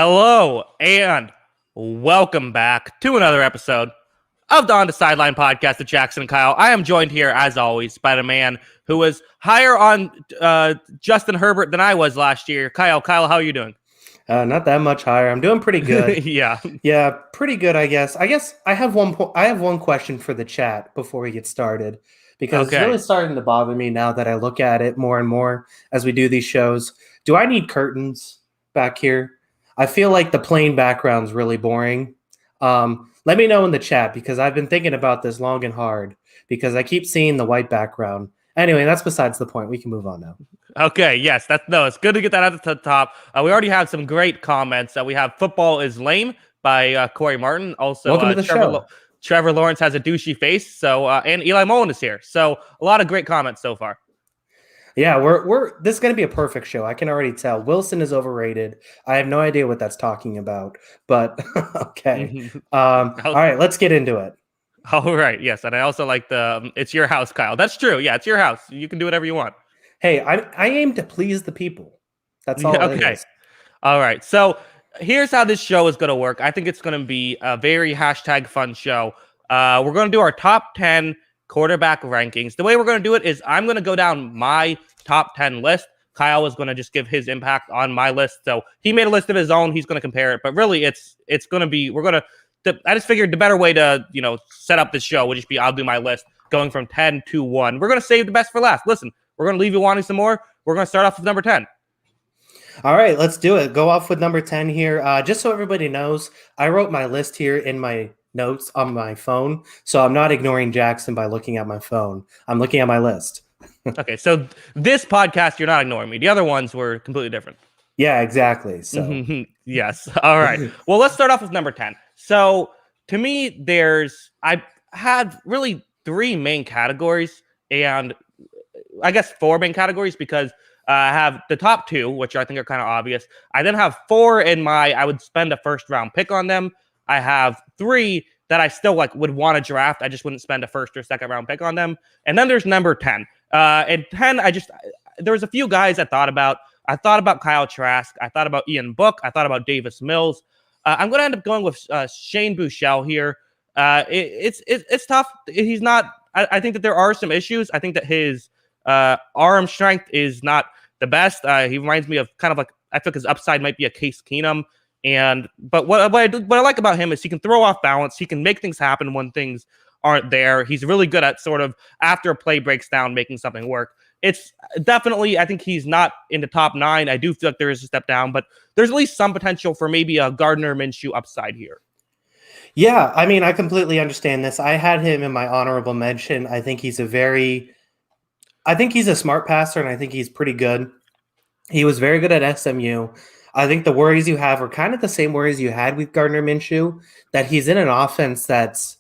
Hello and welcome back to another episode of the On the Sideline podcast with Jackson and Kyle. I am joined here, as always, by the man who was higher on Justin Herbert than I was last year. Kyle, how are you doing? Not that much higher. I'm doing pretty good. Yeah, pretty good, I guess. I have one question for the chat before we get started, because It's really starting to bother me now that I look at it more and more as we do these shows. Do I need curtains back here? I feel like the plain background's really boring. Let me know in the chat, because I've been thinking about this long and hard, because I keep seeing the white background. Anyway, that's besides the point. We can move on now. Okay, yes, it's good to get that at the top. We already have some great comments. We have "Football is Lame" by Corey Martin. Also, welcome to the show. Trevor Lawrence has a douchey face. So, and Eli Mullen is here. So, a lot of great comments so far. Yeah, this is going to be a perfect show. I can already tell. Wilson is overrated. I have no idea what that's talking about, but okay. All right, let's get into it. All right, yes, and I also like the "It's your house, Kyle." That's true. Yeah, it's your house. You can do whatever you want. Hey, I aim to please the people. That's all it is. All right, so here's how this show is going to work. I think it's going to be a very #fun show. We're going to do our top 10 quarterback rankings. The way we're going to do it is I'm going to go down my top 10 list. Kyle is going to just give his impact on my list. So he made a list of his own. He's going to compare it. But really, it's going to be, I just figured the better way to, set up this show would just be I'll do my list going from 10 to 1. We're going to save the best for last. Listen, we're going to leave you wanting some more. We're going to start off with number 10. All right, let's do it. Go off with number 10 here. Just so everybody knows, I wrote my list here in my notes on my phone, so I'm not ignoring Jackson by looking at my phone. I'm looking at my list. Okay, so this podcast, you're not ignoring me. The other ones were completely different. Yeah, exactly. So yes. All right. Well, let's start off with number 10. So to me, I had really 3 main categories, and I guess 4 main categories, because I have the top 2, which I think are kind of obvious. I then have 4 I would spend a first round pick on them. I have 3 that I still would want to draft. I just wouldn't spend a first or second round pick on them. And then there's number 10. And 10, there was a few guys I thought about. I thought about Kyle Trask. I thought about Ian Book. I thought about Davis Mills. I'm going to end up going with Shane Buechele here. It's tough. He's not. I think that there are some issues. I think that his arm strength is not the best. He reminds me of I feel like his upside might be a Case Keenum. But what I like about him is he can throw off balance. He can make things happen when things aren't there. He's really good at sort of after a play breaks down, making something work. It's definitely, I think he's not in the top 9. I do feel like there is a step down, but there's at least some potential for maybe a Gardner Minshew upside here. Yeah, I mean, I completely understand this. I had him in my honorable mention. I think he's a smart passer, and I think he's pretty good. He was very good at SMU. I think the worries you have are kind of the same worries you had with Gardner Minshew, that he's in an offense that's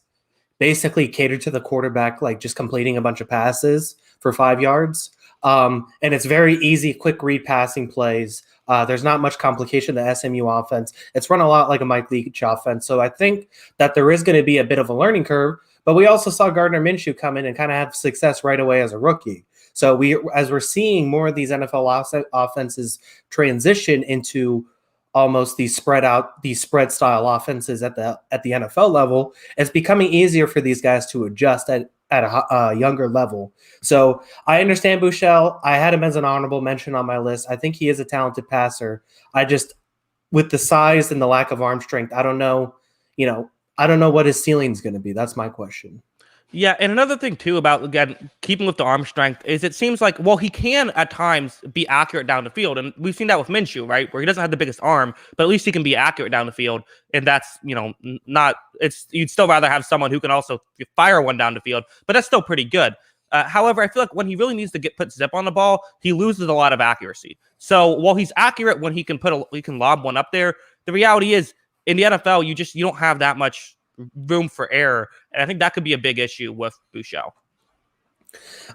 basically catered to the quarterback, like just completing a bunch of passes for 5 yards. And it's very easy, quick read passing plays. There's not much complication to the SMU offense. It's run a lot like a Mike Leach offense. So I think that there is going to be a bit of a learning curve, but we also saw Gardner Minshew come in and kind of have success right away as a rookie. So as we're seeing more of these NFL offenses transition into almost these spread style offenses at the NFL level, it's becoming easier for these guys to adjust at a younger level. So I understand Buechele. I had him as an honorable mention on my list. I think he is a talented passer. With the size and the lack of arm strength, I don't know what his ceiling is going to be. That's my question. Yeah, and another thing, too, about, again, keeping with the arm strength is it seems like, he can at times be accurate down the field. And we've seen that with Minshew, right, where he doesn't have the biggest arm, but at least he can be accurate down the field. And that's, you'd still rather have someone who can also fire one down the field, but that's still pretty good. However, I feel like when he really needs to put zip on the ball, he loses a lot of accuracy. So while he's accurate when he can lob one up there, the reality is in the NFL, you don't have that much room for error, and I think that could be a big issue with Buechele.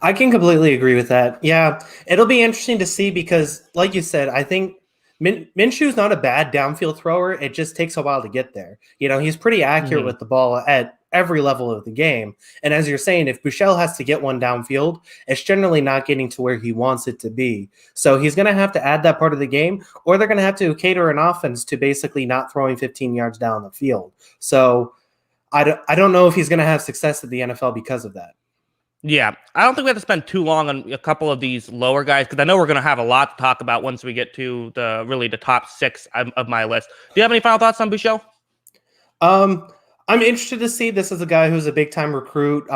I can completely agree with that. Yeah, it'll be interesting to see, because like you said, I think Minshew's not a bad downfield thrower. It just takes a while to get there. He's pretty accurate with the ball at every level of the game. And as you're saying, if Buechele has to get one downfield, it's generally not getting to where he wants it to be. So he's going to have to add that part of the game, or they're going to have to cater an offense to basically not throwing 15 yards down the field. So I don't know if he's going to have success at the NFL because of that. Yeah, I don't think we have to spend too long on a couple of these lower guys because I know we're going to have a lot to talk about once we get to the top 6 of my list. Do you have any final thoughts on Buechele? I'm interested to see. This is a guy who's a big time recruit.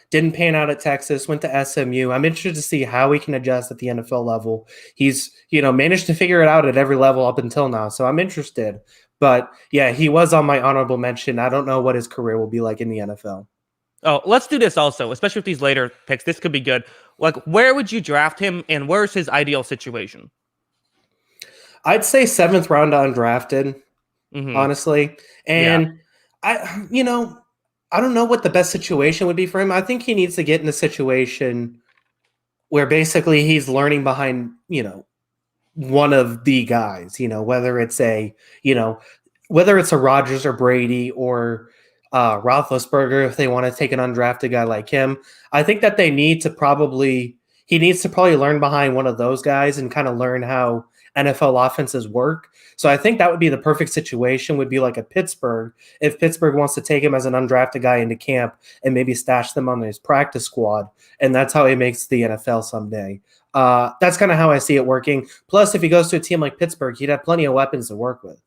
Didn't pan out at Texas, went to SMU. I'm interested to see how he can adjust at the NFL level. He's managed to figure it out at every level up until now, so I'm interested. But yeah, he was on my honorable mention. I don't know what his career will be like in the NFL. Oh, let's do this also, especially with these later picks. This could be good. Like, where would you draft him, and where's his ideal situation? I'd say 7th round undrafted, honestly. And I don't know what the best situation would be for him. I think he needs to get in a situation where basically he's learning behind, one of the guys, whether it's a Rodgers or Brady or Roethlisberger, if they want to take an undrafted guy like him. I think that he needs to probably learn behind one of those guys and kind of learn how NFL offenses work. So I think that would be the perfect situation, would be like a Pittsburgh. If Pittsburgh wants to take him as an undrafted guy into camp and maybe stash them on his practice squad, and that's how he makes the NFL someday. That's kind of how I see it working. Plus, if he goes to a team like Pittsburgh, he'd have plenty of weapons to work with.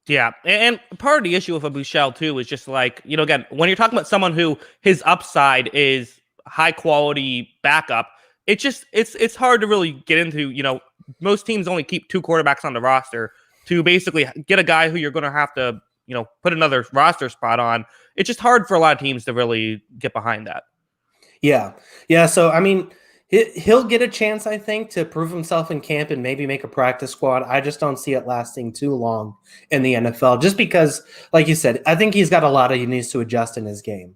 Yeah, and part of the issue with a Buechele too is just like, again, when you're talking about someone who his upside is high quality backup, it's hard to really get into, most teams only keep 2 quarterbacks on the roster to basically get a guy who you're going to have to, put another roster spot on. It's just hard for a lot of teams to really get behind that. Yeah. So, I mean, he'll get a chance, I think, to prove himself in camp and maybe make a practice squad. I just don't see it lasting too long in the NFL, just because, like you said, I think he's got a lot he needs to adjust in his game.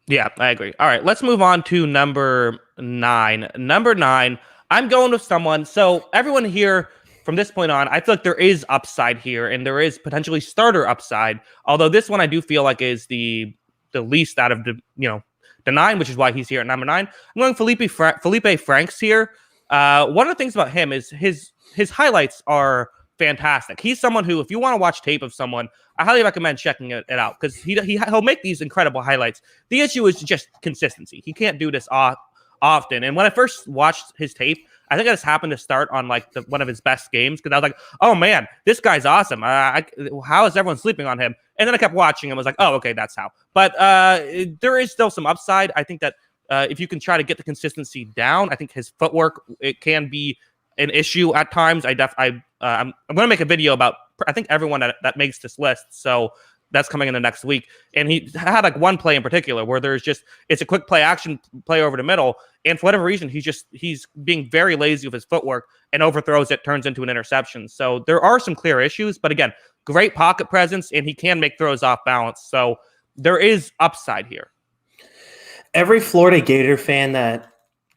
Yeah, I agree. All right, let's move on to number 9. Number 9, I'm going with someone. So everyone here from this point on, I feel like there is upside here and there is potentially starter upside. Although this one I do feel like is the least out of the 9, which is why he's here at number 9. I'm going Feleipe Franks here. One of the things about him is his highlights are fantastic. He's someone who, if you want to watch tape of someone, I highly recommend checking it out because he'll make these incredible highlights. The issue is just consistency. He can't do this often. And when I first watched his tape, I think I just happened to start on like one of his best games because I was like, oh man, this guy's awesome. How is everyone sleeping on him? And then I kept watching and was like, oh, okay, that's how. But there is still some upside. I think that if you can try to get the consistency down, I think his footwork, it can be an issue at times. I'm going to make a video about, I think, everyone that makes this list. So that's coming in the next week. And he had like one play in particular where it's a quick play action play over the middle. And for whatever reason, he's being very lazy with his footwork and overthrows it, turns into an interception. So there are some clear issues, but again, great pocket presence, and he can make throws off balance. So there is upside here. Every Florida Gator fan that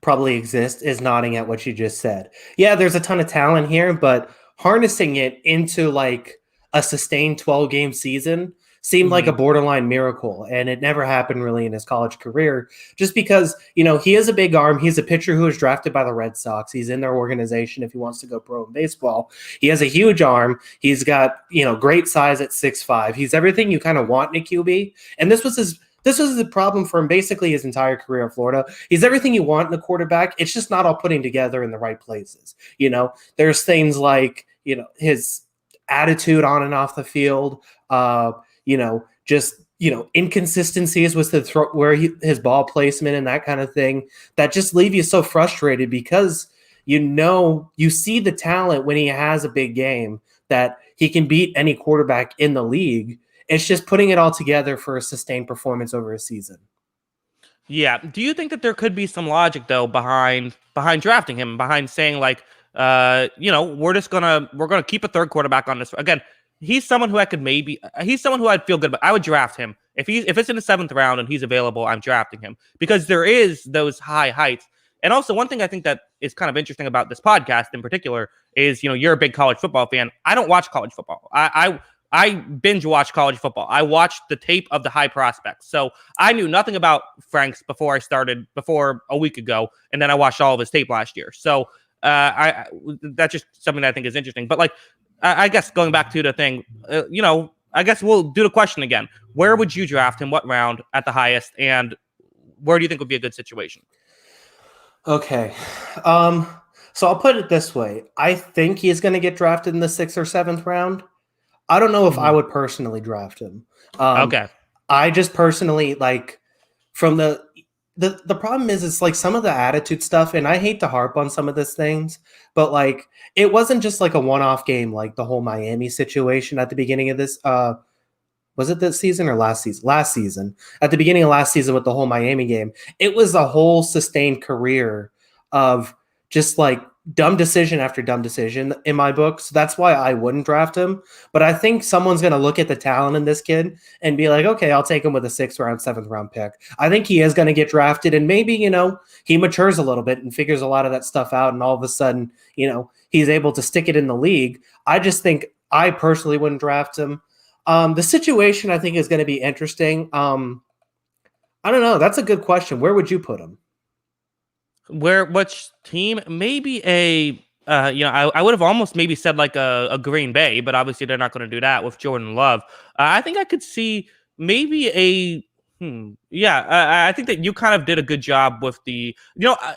probably exists is nodding at what you just said. Yeah, there's a ton of talent here, but harnessing it into like a sustained 12-game season seemed like a borderline miracle, and it never happened really in his college career just because, he has a big arm. He's a pitcher who was drafted by the Red Sox. He's in their organization if he wants to go pro in baseball. He has a huge arm. He's got, great size at 6'5". He's everything you kind of want in a QB, and this was the problem for him basically his entire career in Florida. He's everything you want in a quarterback. It's just not all putting together in the right places. There's things like, his attitude on and off the field, inconsistencies with his ball placement and that kind of thing that just leave you so frustrated because, you see the talent when he has a big game that he can beat any quarterback in the league. It's just putting it all together for a sustained performance over a season. Yeah. Do you think that there could be some logic though behind drafting him, behind saying like, we're gonna keep a third quarterback on this. Again, he's someone who he's someone who I'd feel good about. I would draft him if it's in the 7th round and he's available. I'm drafting him because there is those high heights. And also one thing I think that is kind of interesting about this podcast in particular is, you're a big college football fan. I don't watch college football. I binge watch college football. I watched the tape of the high prospects. So I knew nothing about Franks before a week ago. And then I watched all of his tape last year. So that's just something that I think is interesting. But like, I guess going back to the thing, I guess we'll do the question again. Where would you draft him? What round at the highest? And where do you think would be a good situation? Okay. So I'll put it this way. I think he's going to get drafted in the 6th or 7th round. I don't know if I would personally draft him. Okay. I just personally like from the problem is it's like some of the attitude stuff, and I hate to harp on some of these things, but like it wasn't just like a one-off game like the whole Miami situation at the beginning of this was it this season or last season? Last season. At the beginning of last season with the whole Miami game, it was a whole sustained career of just like dumb decision after dumb decision in my book. So that's why I wouldn't draft him. But I think someone's going to look at the talent in this kid and be like, okay, I'll take him with a 6th round, 7th round pick. I think he is going to get drafted, and maybe, he matures a little bit and figures a lot of that stuff out. And all of a sudden, he's able to stick it in the league. I just think I personally wouldn't draft him. The situation I think is going to be interesting. I don't know. That's a good question. Where would you put him? Which team? Maybe I would have almost maybe said like a Green Bay, but obviously they're not going to do that with Jordan Love. I think I could see maybe I think that you kind of did a good job with the,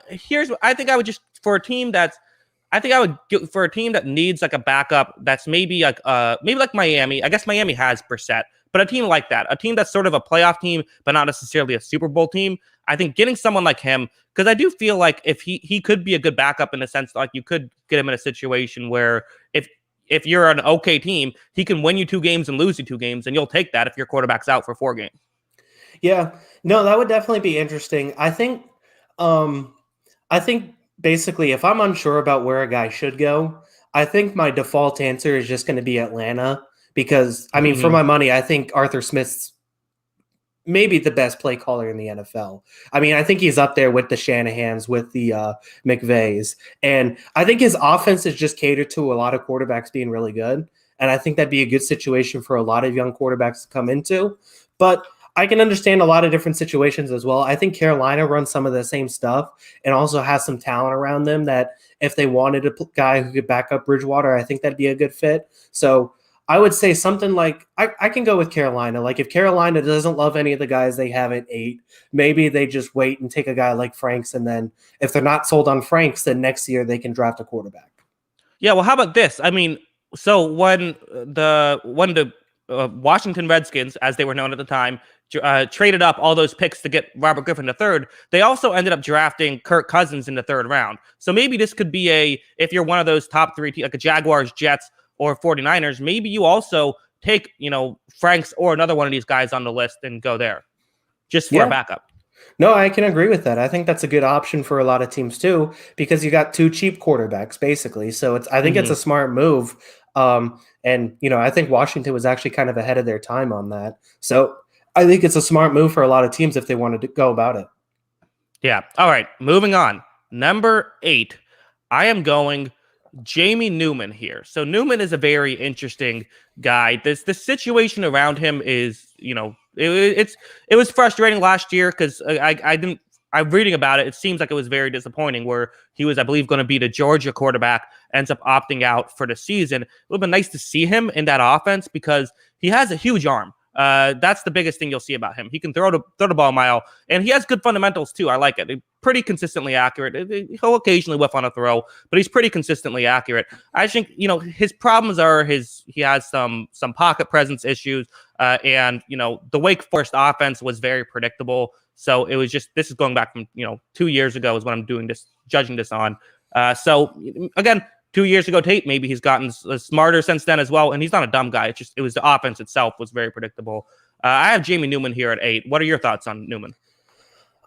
here's what I think I would just, for a team that's, I think I would get for a team that needs like a backup that's maybe like Miami. I guess Miami has Brissett, but a team like that, a team that's sort of a playoff team, but not necessarily a Super Bowl team. I think getting someone like him, because I do feel like if he could be a good backup in the sense like you could get him in a situation where if you're an okay team, he can win you 2 games and lose you 2 games, and you'll take that if your quarterback's out for 4 games. Yeah, no, that would definitely be interesting. I think basically if I'm unsure about where a guy should go, I think my default answer is just going to be Atlanta because, I mean, for my money, I think Arthur Smith's maybe the best play caller in the NFL. I mean, I think he's up there with the Shanahans, with the McVays. And I think his offense is just catered to a lot of quarterbacks being really good. And I think that'd be a good situation for a lot of young quarterbacks to come into. But I can understand a lot of different situations as well. I think Carolina runs some of the same stuff and also has some talent around them that if they wanted a guy who could back up Bridgewater, I think that'd be a good fit. So I would say something like I can go with Carolina. Like if Carolina doesn't love any of the guys they have at 8, maybe they just wait and take a guy like Franks. And then if they're not sold on Franks, then next year they can draft a quarterback. Yeah, well, how about this? I mean, so when the Washington Redskins, as they were known at the time, traded up all those picks to get Robert Griffin III, they also ended up drafting Kirk Cousins in the 3rd round. So maybe this could be if you're one of those top 3 teams, like a Jaguars, Jets, or 49ers, maybe you also take, Franks or another one of these guys on the list and go there just for a backup. No, I can agree with that. I think that's a good option for a lot of teams too, because you got 2 cheap quarterbacks basically. So I think it's a smart move. And I think Washington was actually kind of ahead of their time on that. So I think it's a smart move for a lot of teams if they wanted to go about it. Yeah. All right. Moving on. Number 8, I am going Jamie Newman here. So Newman is a very interesting guy. The situation around him is, it was frustrating last year because I'm reading about it. It seems like it was very disappointing where he was, I believe, going to be the Georgia quarterback, ends up opting out for the season. It would have been nice to see him in that offense because he has a huge arm. That's the biggest thing you'll see about him. He can throw the ball a mile, and he has good fundamentals too. I like it. Pretty consistently accurate. He'll occasionally whiff on a throw, but he's pretty consistently accurate. I think his problems are he has some pocket presence issues, and the Wake Forest offense was very predictable. So it was just, this is going back from 2 years ago is what I'm judging this on. So again, 2 years ago tape, maybe he's gotten smarter since then as well. And he's not a dumb guy. It was the offense itself was very predictable. I have Jamie Newman here at 8. What are your thoughts on Newman?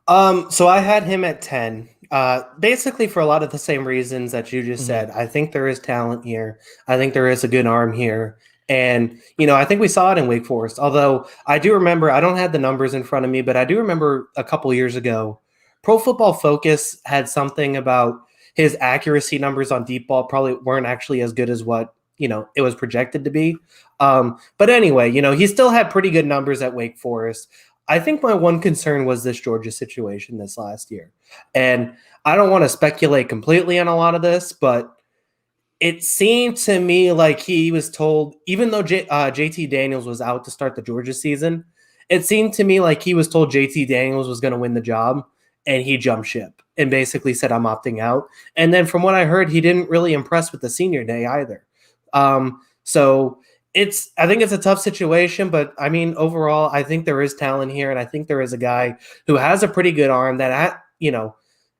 So I had him at 10, basically for a lot of the same reasons that you just said. I think there is talent here. I think there is a good arm here. And, I think we saw it in Wake Forest, although I do remember, I don't have the numbers in front of me, but I do remember a couple years ago, Pro Football Focus had something about his accuracy numbers on deep ball probably weren't actually as good as what, it was projected to be. But anyway, he still had pretty good numbers at Wake Forest. I think my one concern was this Georgia situation this last year. And I don't want to speculate completely on a lot of this, but it seemed to me like he was told, even though JT Daniels was out to start the Georgia season, it seemed to me like he was told JT Daniels was going to win the job, and he jumped ship and basically said, I'm opting out. And then from what I heard, he didn't really impress with the senior day either. So I think it's a tough situation, but I mean, overall, I think there is talent here, and I think there is a guy who has a pretty good arm that,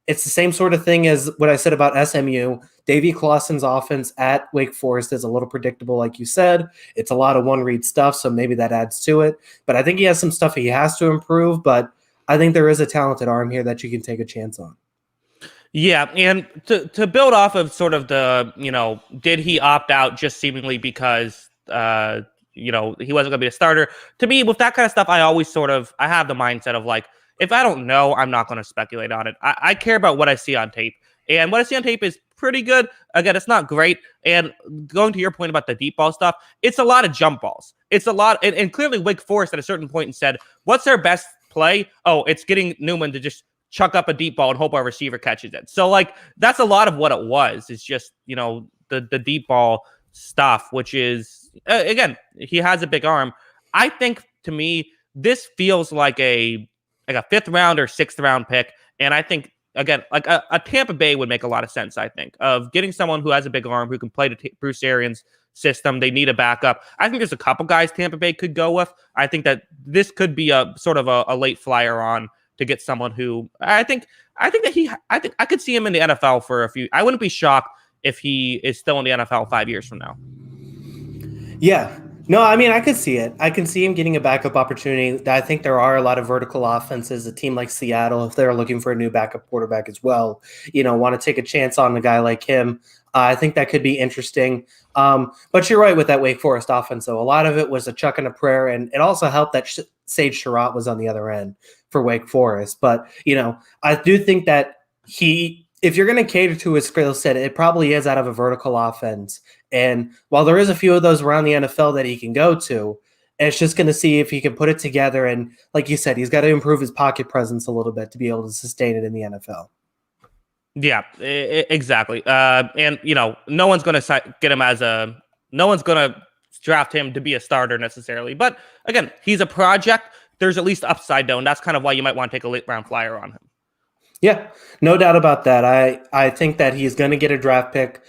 it's the same sort of thing as what I said about SMU. Davy Clawson's offense at Wake Forest is a little predictable, like you said. It's a lot of one-read stuff, so maybe that adds to it. But I think he has some stuff he has to improve, but I think there is a talented arm here that you can take a chance on. Yeah, and to build off of sort of the, did he opt out just seemingly because, he wasn't going to be a starter? To me, with that kind of stuff, I have the mindset of like, if I don't know, I'm not going to speculate on it. I care about what I see on tape. And what I see on tape is pretty good. Again, it's not great. And going to your point about the deep ball stuff, it's a lot of jump balls. It's a lot. And clearly Wake Forest at a certain point said, what's their best play? Oh, it's getting Newman to just chuck up a deep ball and hope our receiver catches it. So, like, that's a lot of what it was. It's just, the deep ball stuff, which is, again, he has a big arm. I think, to me, this feels like a 5th round or 6th round pick. And I think, again, like a Tampa Bay would make a lot of sense, I think, of getting someone who has a big arm, who can play the Bruce Arians system. They need a backup. I think there's a couple guys Tampa Bay could go with. I think that this could be a sort of a late flyer on to get someone who I think I could see him in the NFL for a few. I wouldn't be shocked if he is still in the NFL 5 years from now. Yeah. No, I mean, I could see it. I can see him getting a backup opportunity. I think there are a lot of vertical offenses. A team like Seattle, if they're looking for a new backup quarterback as well, want to take a chance on a guy like him. I think that could be interesting. But you're right with that Wake Forest offense, though. A lot of it was a chuck and a prayer, and it also helped that Sage Surratt was on the other end for Wake Forest. But, I do think that if you're going to cater to his skill set, it probably is out of a vertical offense. And while there is a few of those around the NFL that he can go to, it's just going to see if he can put it together. And like you said, he's got to improve his pocket presence a little bit to be able to sustain it in the NFL. Yeah, exactly. And, no one's going to get him no one's going to draft him to be a starter necessarily. But again, he's a project. There's at least upside though. And that's kind of why you might want to take a late round flyer on him. Yeah, no doubt about that. I think that he's going to get a draft pick.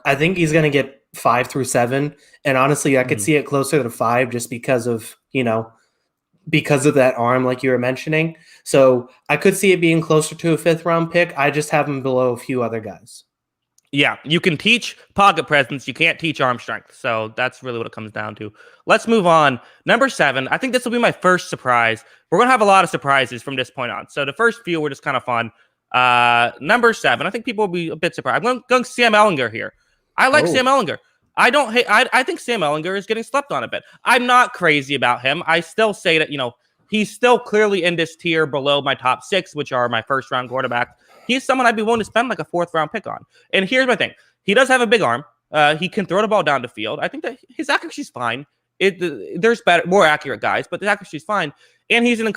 I think he's going to get 5 through 7. And honestly, I could see it closer to 5 just because of that arm, like you were mentioning. So I could see it being closer to a 5th round pick. I just have him below a few other guys. Yeah, you can teach pocket presence. You can't teach arm strength. So that's really what it comes down to. Let's move on. Number 7. I think this will be my first surprise. We're going to have a lot of surprises from this point on. So the first few were just kind of fun. Number 7. I think people will be a bit surprised. I'm going Sam Ehlinger here. I like Sam Ehlinger. I think Sam Ehlinger is getting slept on a bit. I'm not crazy about him. I still say that, he's still clearly in this tier below my top 6, which are my first round quarterbacks. He's someone I'd be willing to spend like a 4th round pick on. And here's my thing. He does have a big arm. He can throw the ball down the field. I think that his accuracy is fine. There's more accurate guys, but the accuracy is fine. And he's an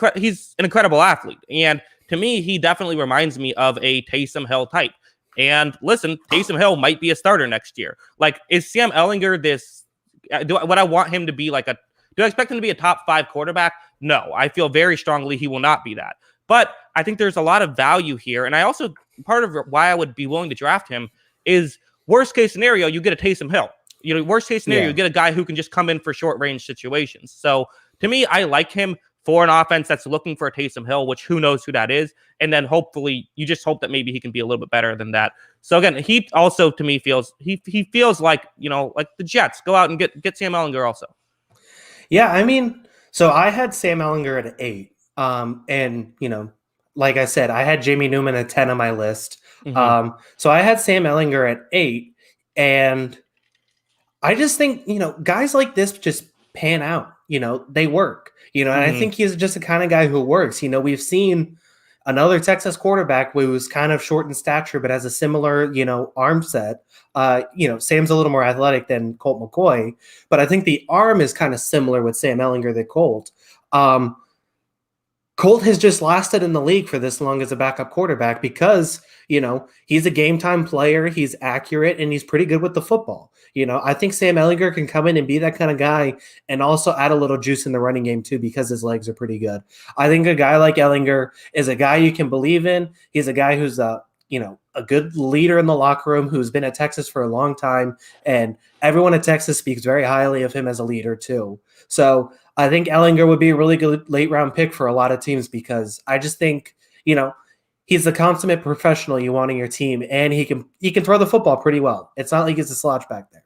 incredible athlete. And to me, he definitely reminds me of a Taysom Hill type. And listen, Taysom Hill might be a starter next year. Like, is Sam Ehlinger this? Would I want him to be like do I expect him to be a top 5 quarterback? No, I feel very strongly he will not be that. But I think there's a lot of value here. And I also, part of why I would be willing to draft him is worst case scenario, you get a Taysom Hill. Worst case scenario, you get a guy who can just come in for short range situations. So to me, I like him for an offense that's looking for a Taysom Hill, which who knows who that is. And then hopefully you just hope that maybe he can be a little bit better than that. So again, he also to me feels, he feels like, like the Jets go out and get Sam Ehlinger also. Yeah. I mean, so I had Sam Ehlinger at 8. And, like I said, I had Jamie Newman at 10 on my list. So I had Sam Ehlinger at 8. And I just think, guys like this just pan out, they work, and I think he's just the kind of guy who works. We've seen another Texas quarterback who was kind of short in stature but has a similar, arm set. Sam's a little more athletic than Colt McCoy, but I think the arm is kind of similar with Sam Ehlinger than Colt. Colt has just lasted in the league for this long as a backup quarterback because, he's a game time player, he's accurate, and he's pretty good with the football. I think Sam Ehlinger can come in and be that kind of guy and also add a little juice in the running game too because his legs are pretty good. I think a guy like Ehlinger is a guy you can believe in. He's a guy who's a good leader in the locker room who's been at Texas for a long time, and everyone at Texas speaks very highly of him as a leader too. So I think Ehlinger would be a really good late round pick for a lot of teams because I just think, he's the consummate professional you want on your team, and he can throw the football pretty well. It's not like he's a slouch back there.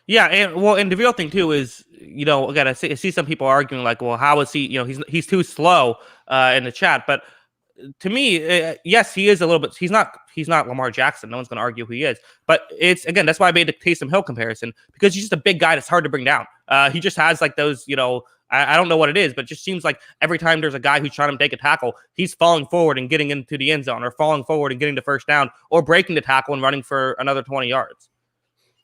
Yeah, and the real thing too is, again, I see some people arguing like, well, how is he? He's too slow in the chat, but to me, yes, he is a little bit. He's not Lamar Jackson. No one's going to argue who he is. But that's why I made the Taysom Hill comparison, because he's just a big guy that's hard to bring down. He just has like those, I don't know what it is, but it just seems like every time there's a guy who's trying to take a tackle, he's falling forward and getting into the end zone, or falling forward and getting the first down, or breaking the tackle and running for another 20 yards.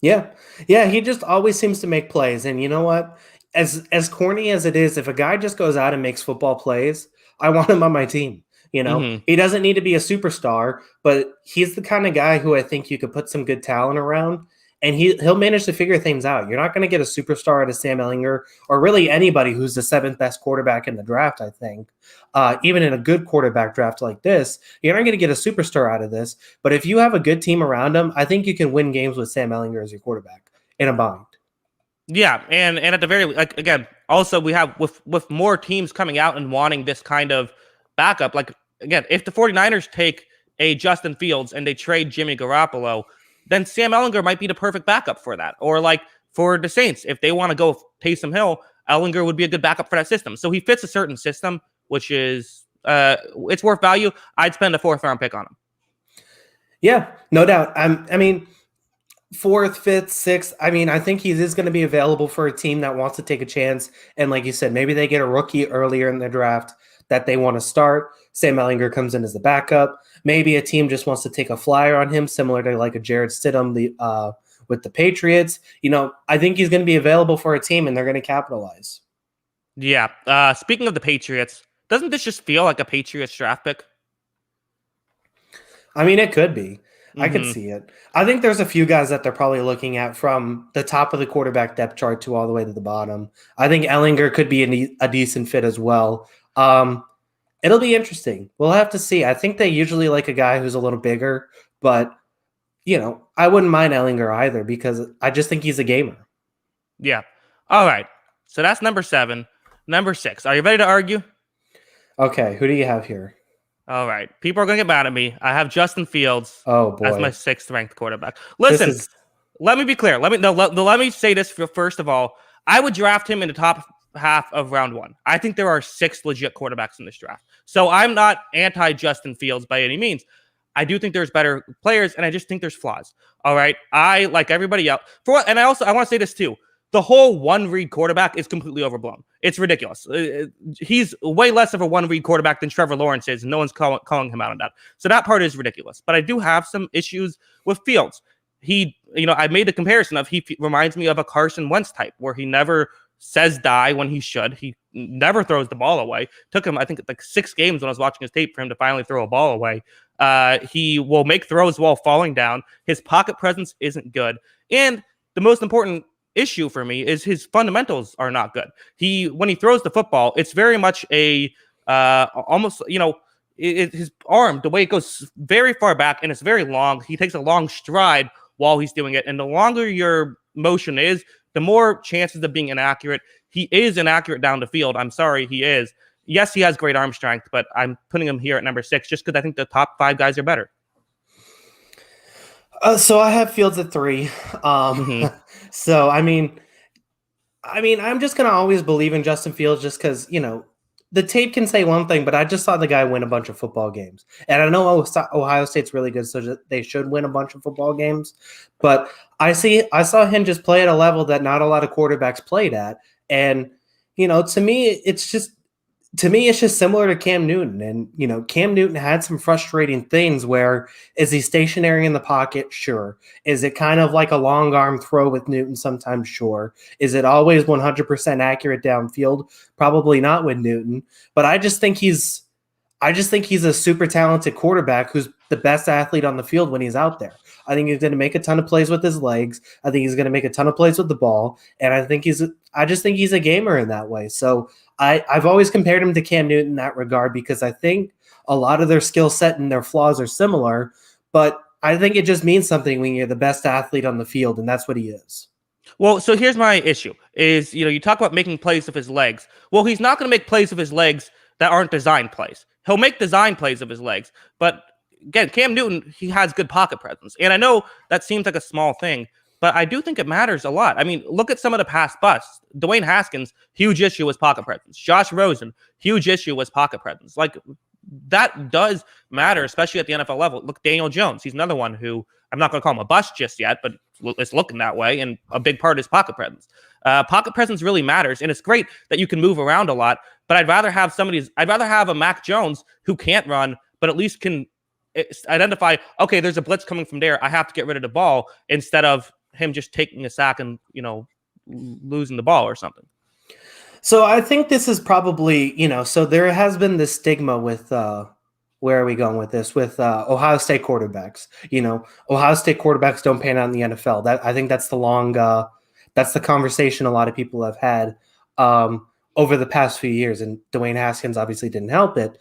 Yeah. He just always seems to make plays. And you know what? As corny as it is, if a guy just goes out and makes football plays, I want him on my team. He doesn't need to be a superstar, but he's the kind of guy who I think you could put some good talent around, and he'll manage to figure things out. You're not going to get a superstar out of Sam Ehlinger, or really anybody who's the 7th best quarterback in the draft, I think. Even in a good quarterback draft like this, you're not going to get a superstar out of this. But if you have a good team around him, I think you can win games with Sam Ehlinger as your quarterback in a bind. Yeah, and at the very, like, again, also we have with more teams coming out and wanting this kind of backup, like, again, if the 49ers take a Justin Fields and they trade Jimmy Garoppolo, then Sam Ehlinger might be the perfect backup for that. Or like for the Saints, if they want to go Taysom Hill, Ehlinger would be a good backup for that system. So he fits a certain system, which is it's worth value. I'd spend a 4th round pick on him. Yeah, no doubt. I mean, 4th, 5th, 6th. I mean, I think he is going to be available for a team that wants to take a chance. And like you said, maybe they get a rookie earlier in the draft that they want to start. Sam Ehlinger comes in as the backup. Maybe a team just wants to take a flyer on him, similar to like a Jarrett Stidham with the Patriots. I think he's going to be available for a team, and they're going to capitalize. Yeah. Speaking of the Patriots, doesn't this just feel like a Patriots draft pick? I mean, it could be. I could see it. I think there's a few guys that they're probably looking at from the top of the quarterback depth chart to all the way to the bottom. I think Ehlinger could be a decent fit as well. It'll be interesting. We'll have to see. I think they usually like a guy who's a little bigger, but I wouldn't mind Ehlinger either because I just think he's a gamer. Yeah. All right. So that's number 7. Number 6. Are you ready to argue? Okay. Who do you have here? All right. People are going to get mad at me. I have Justin Fields as my 6th ranked quarterback. Listen, let me be clear. Let me say this first of all. I would draft him in the top half of round 1. I think there are 6 legit quarterbacks in this draft. So I'm not anti-Justin Fields by any means. I do think there's better players, and I just think there's flaws. All right. I, like everybody else, and I want to say this too. The whole one-read quarterback is completely overblown. It's ridiculous. He's way less of a one-read quarterback than Trevor Lawrence is, and no one's calling him out on that. So that part is ridiculous. But I do have some issues with Fields. I made the comparison of he reminds me of a Carson Wentz type, where he never says die when he should. He never throws the ball away. Took him, I think, like 6 games when I was watching his tape for him to finally throw a ball away. He will make throws while falling down. His pocket presence isn't good. And the most important issue for me is his fundamentals are not good. When he throws the football, it's very much a almost, his arm, the way it goes very far back and it's very long. He takes a long stride while he's doing it. And the longer your motion is, the more chances of being inaccurate. He is inaccurate down the field. I'm sorry, he is. Yes, he has great arm strength, but I'm putting him here at number 6 just because I think the top 5 guys are better. So I have Fields at 3. So I mean, I'm just gonna always believe in Justin Fields just because the tape can say one thing, but I just saw the guy win a bunch of football games, and I know Ohio State's really good, so they should win a bunch of football games. But I saw him just play at a level that not a lot of quarterbacks played at, and to me, it's just to me, it's just similar to Cam Newton. And, Cam Newton had some frustrating things where is he stationary in the pocket? Sure. Is it kind of like a long arm throw with Newton sometimes? Sure. Is it always 100% accurate downfield? Probably not with Newton. But I just think he's a super talented quarterback who's the best athlete on the field when he's out there. I think he's going to make a ton of plays with his legs. I think he's going to make a ton of plays with the ball. And I just think he's a gamer in that way. So I've always compared him to Cam Newton in that regard because I think a lot of their skill set and their flaws are similar, but I think it just means something when you're the best athlete on the field, and that's what he is. Well, so here's my issue is, you talk about making plays with his legs. Well, he's not going to make plays with his legs that aren't design plays. He'll make design plays of his legs, but again, Cam Newton, he has good pocket presence. And I know that seems like a small thing, but I do think it matters a lot. I mean, look at some of the past busts. Dwayne Haskins, huge issue was pocket presence. Josh Rosen, huge issue was pocket presence. Like, that does matter, especially at the NFL level. Look, Daniel Jones, he's another one who I'm not going to call him a bust just yet, but it's looking that way, and a big part is pocket presence. Pocket presence really matters, and it's great that you can move around a lot, but I'd rather have a Mac Jones who can't run, but at least can identify, okay, there's a blitz coming from there, I have to get rid of the ball, instead of him just taking a sack and, losing the ball or something. So I think this is probably, so there has been this stigma with, where are we going with this? With Ohio State quarterbacks. Ohio State quarterbacks don't pan out in the NFL. I think that's that's the conversation a lot of people have had over the past few years. And Dwayne Haskins obviously didn't help it.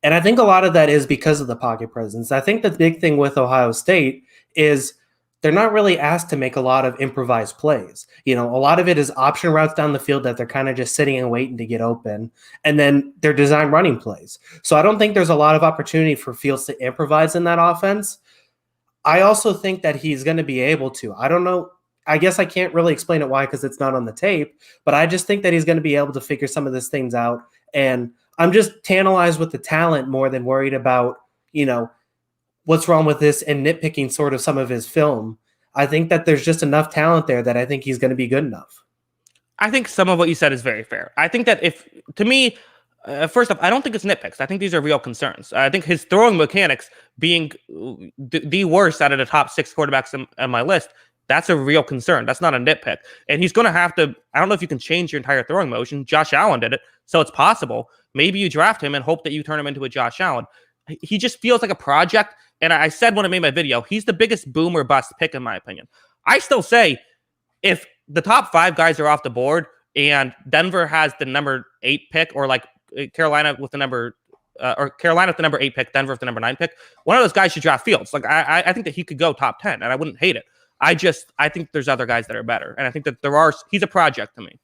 And I think a lot of that is because of the pocket presence. I think the big thing with Ohio State is they're not really asked to make a lot of improvised plays. A lot of it is option routes down the field that they're kind of just sitting and waiting to get open. And then they're design running plays. So I don't think there's a lot of opportunity for Fields to improvise in that offense. I also think that he's going to be able to. I don't know. I guess I can't really explain it why because it's not on the tape. But I just think that he's going to be able to figure some of these things out. And I'm just tantalized with the talent more than worried about, what's wrong with this and nitpicking sort of some of his film. I think that there's just enough talent there that I think he's going to be good enough. I think some of what you said is very fair. I think that to me, first off, I don't think it's nitpicks. I think these are real concerns. I think his throwing mechanics being the worst out of the top 6 quarterbacks on my list, that's a real concern. That's not a nitpick. And he's going to have to, I don't know if you can change your entire throwing motion. Josh Allen did it, so it's possible. Maybe you draft him and hope that you turn him into a Josh Allen. He just feels like a project. And I said when I made my video, he's the biggest boom or bust pick, in my opinion. I still say if the top 5 guys are off the board and Denver has the number 8 pick, or like Carolina with the number 8 pick, Denver with the number 9 pick, one of those guys should draft Fields. Like I think that he could go top 10 and I wouldn't hate it. I think there's other guys that are better. And I think that he's a project to me.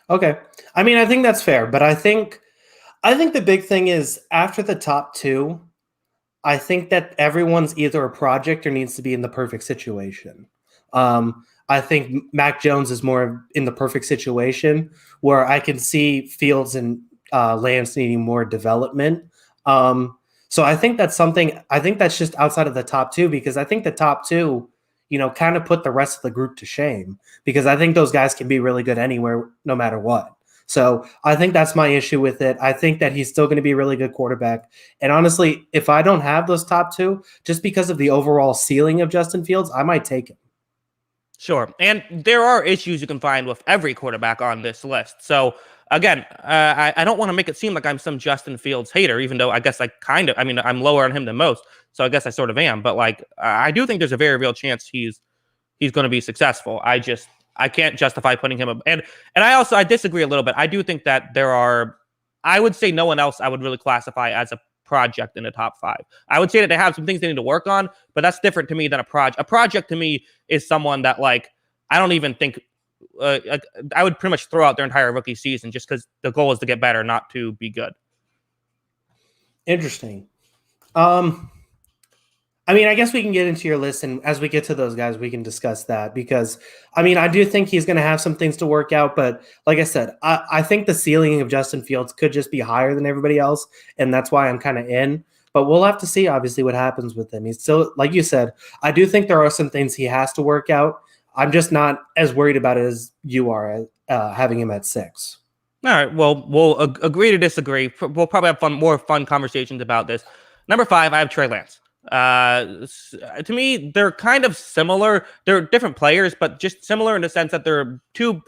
Okay. I mean, I think that's fair, but I think the big thing is after the top 2, I think that everyone's either a project or needs to be in the perfect situation. I think Mac Jones is more in the perfect situation where I can see Fields and Lance needing more development. So I think that's just outside of the top 2 because I think the top 2, kind of put the rest of the group to shame because I think those guys can be really good anywhere, no matter what. So I think that's my issue with it. I think that he's still going to be a really good quarterback. And honestly, if I don't have those top 2, just because of the overall ceiling of Justin Fields, I might take him. Sure. And there are issues you can find with every quarterback on this list. So again, I don't want to make it seem like I'm some Justin Fields hater, even though I guess I'm lower on him than most. So I guess I sort of am. But I do think there's a very real chance he's going to be successful. I can't justify putting him up. And I disagree a little bit. I do think that I would say no one else I would really classify as a project in the top 5. I would say that they have some things they need to work on, but that's different to me than a project. A project to me is someone that I don't even think I would pretty much throw out their entire rookie season just because the goal is to get better, not to be good. Interesting. I mean, I guess we can get into your list, and as we get to those guys, we can discuss that because, I do think he's going to have some things to work out, but like I said, I think the ceiling of Justin Fields could just be higher than everybody else, and that's why I'm kind of in, but we'll have to see, obviously, what happens with him. He's still, like you said, I do think there are some things he has to work out. I'm just not as worried about it as you are having him at 6. All right. Well, we'll agree to disagree. We'll probably have more fun conversations about this. Number 5, I have Trey Lance. To me, they're kind of similar. They're different players, but just similar in the sense that they're two